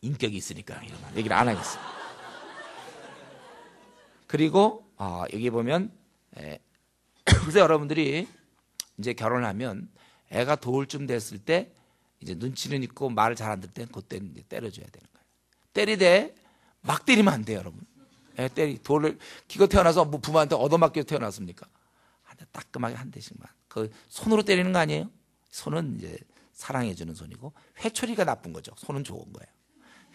인격이 있으니까 이런 얘기를 안 하겠어요. 그리고 여기 보면 그래서 여러분들이 이제 결혼하면 애가 도울쯤 됐을 때 이제 눈치는 있고 말을 잘 안 들을 때 그때는 이제 때려줘야 되는 거예요. 때리되 막 때리면 안 돼요, 여러분. 돌을 기껏 태어나서 뭐 부모한테 얻어맞게 태어났습니까? 따끔하게 한 대씩만. 그 손으로 때리는 거 아니에요? 손은 이제 사랑해주는 손이고 회초리가 나쁜 거죠. 손은 좋은 거예요.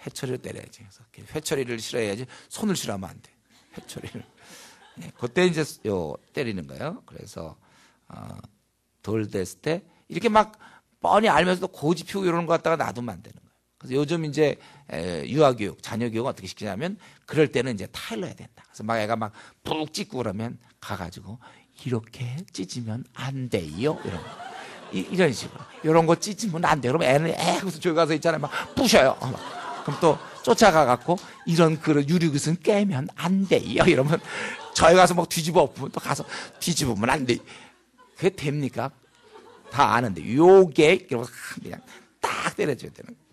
회초리를 때려야지. 그래서 회초리를 싫어해야지 손을 싫어하면 안 돼. 회초리를. 그때 이제 때리는 거예요. 그래서 돌 됐을 때 이렇게 막 뻔히 알면서도 고집 피우고 이러는 거 갖다가 놔두면 안 되는 거예요. 그래서 요즘 이제 유아교육, 자녀교육은 어떻게 시키냐면 그럴 때는 이제 타일러야 된다. 그래서 막 애가 막 푹 찢고 그러면 가가지고 이렇게 찢으면 안 돼요. 이런 식으로. 이런 거 찢으면 안 돼요. 그러면 애는 하고서 저기 가서 있잖아요. 막 부셔요. 그럼 또 쫓아가갖고 이런 그런 유리구슬 깨면 안 돼요. 이러면 저희 가서 막 뒤집어 엎으면 또 가서 뒤집으면 안 돼. 그게 됩니까? 다 아는데 요게 이러면서 그냥 딱 때려줘야 되는 거예요.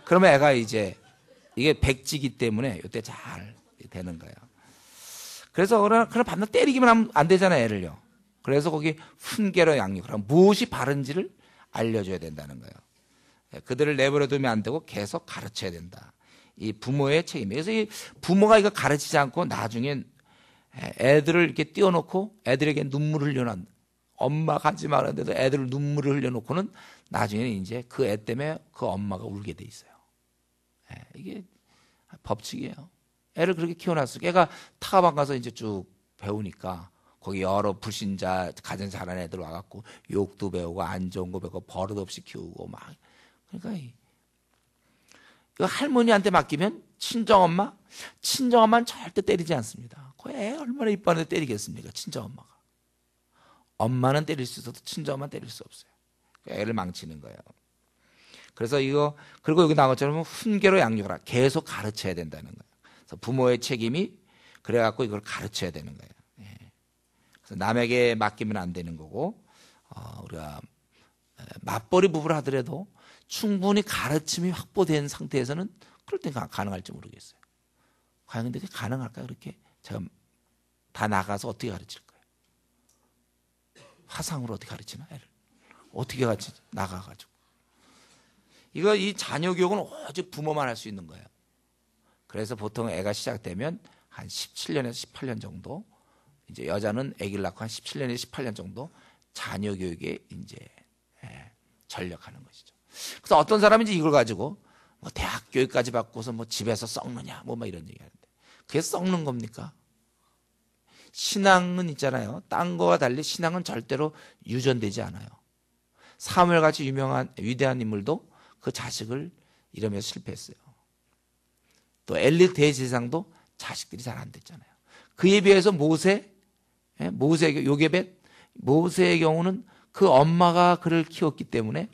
그러면 애가 이제 이게 백지기 때문에 이때 잘 되는 거예요. 그래서 그럼 밤낮 때리기만 하면 안 되잖아요, 애를요. 그래서 거기 훈계로 양육하라. 무엇이 바른지를 알려줘야 된다는 거예요. 그들을 내버려 두면 안 되고 계속 가르쳐야 된다. 이 부모의 책임이에요. 그래서 이 부모가 이거 가르치지 않고 나중에 애들을 이렇게 띄워놓고 애들에게 눈물을 흘려놓은 엄마가 하지 말았는데도 애들 눈물을 흘려놓고는 나중에는 이제 그 애 때문에 그 엄마가 울게 돼 있어요. 이게 법칙이에요. 애를 그렇게 키워놨으니까 애가 타가방 가서 이제 쭉 배우니까 거기 여러 불신자 가정 잘하는 애들 와갖고 욕도 배우고 안 좋은 거 배우고 버릇없이 키우고 막 그러니까 그 할머니한테 맡기면 친정엄마는 절대 때리지 않습니다. 그 애 얼마나 이뻐하는데 때리겠습니까? 친정엄마가. 엄마는 때릴 수 있어도 친정엄마는 때릴 수 없어요. 애를 망치는 거예요. 그래서 그리고 여기 나온 것처럼 훈계로 양육하라. 계속 가르쳐야 된다는 거예요. 그래서 부모의 책임이 그래갖고 이걸 가르쳐야 되는 거예요. 예. 그래서 남에게 맡기면 안 되는 거고, 우리가 맞벌이 부부를 하더라도 충분히 가르침이 확보된 상태에서는 그럴 땐 가능할지 모르겠어요. 과연 근데 그게 가능할까요? 그렇게 제가 다 나가서 어떻게 가르칠 거예요? 화상으로 어떻게 가르치나? 애를 어떻게 같이 나가가지고 이 자녀 교육은 오직 부모만 할 수 있는 거예요. 그래서 보통 애가 시작되면 한 17년에서 18년 정도, 이제 여자는 아기를 낳고 한 17년에서 18년 정도 자녀 교육에 이제 전력하는 것이죠. 그래서 어떤 사람이 이제 이걸 가지고 뭐 대학 교육까지 받고서 뭐 집에서 썩느냐 뭐 이런 얘기하는데, 그게 썩는 겁니까? 신앙은 있잖아요. 딴 거와 달리 신앙은 절대로 유전되지 않아요. 사무엘같이 유명한 위대한 인물도 그 자식을 이러면서 실패했어요. 또 엘리 대제사장도 자식들이 잘 안 됐잖아요. 그에 비해서 요게벳, 모세의 경우는 그 엄마가 그를 키웠기 때문에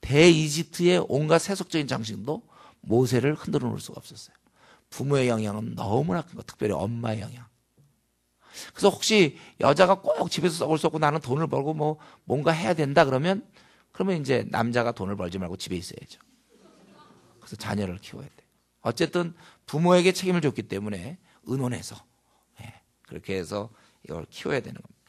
대이집트의 온갖 세속적인 장식도 모세를 흔들어 놓을 수가 없었어요. 부모의 영향은 너무나 큰 거, 특별히 엄마의 영향. 그래서 혹시 여자가 꼭 집에서 썩을 수 없고 나는 돈을 벌고 뭐 뭔가 해야 된다 그러면 이제 남자가 돈을 벌지 말고 집에 있어야죠. 그래서 자녀를 키워야 돼. 어쨌든 부모에게 책임을 줬기 때문에 의논해서 그렇게 해서 이걸 키워야 되는 겁니다.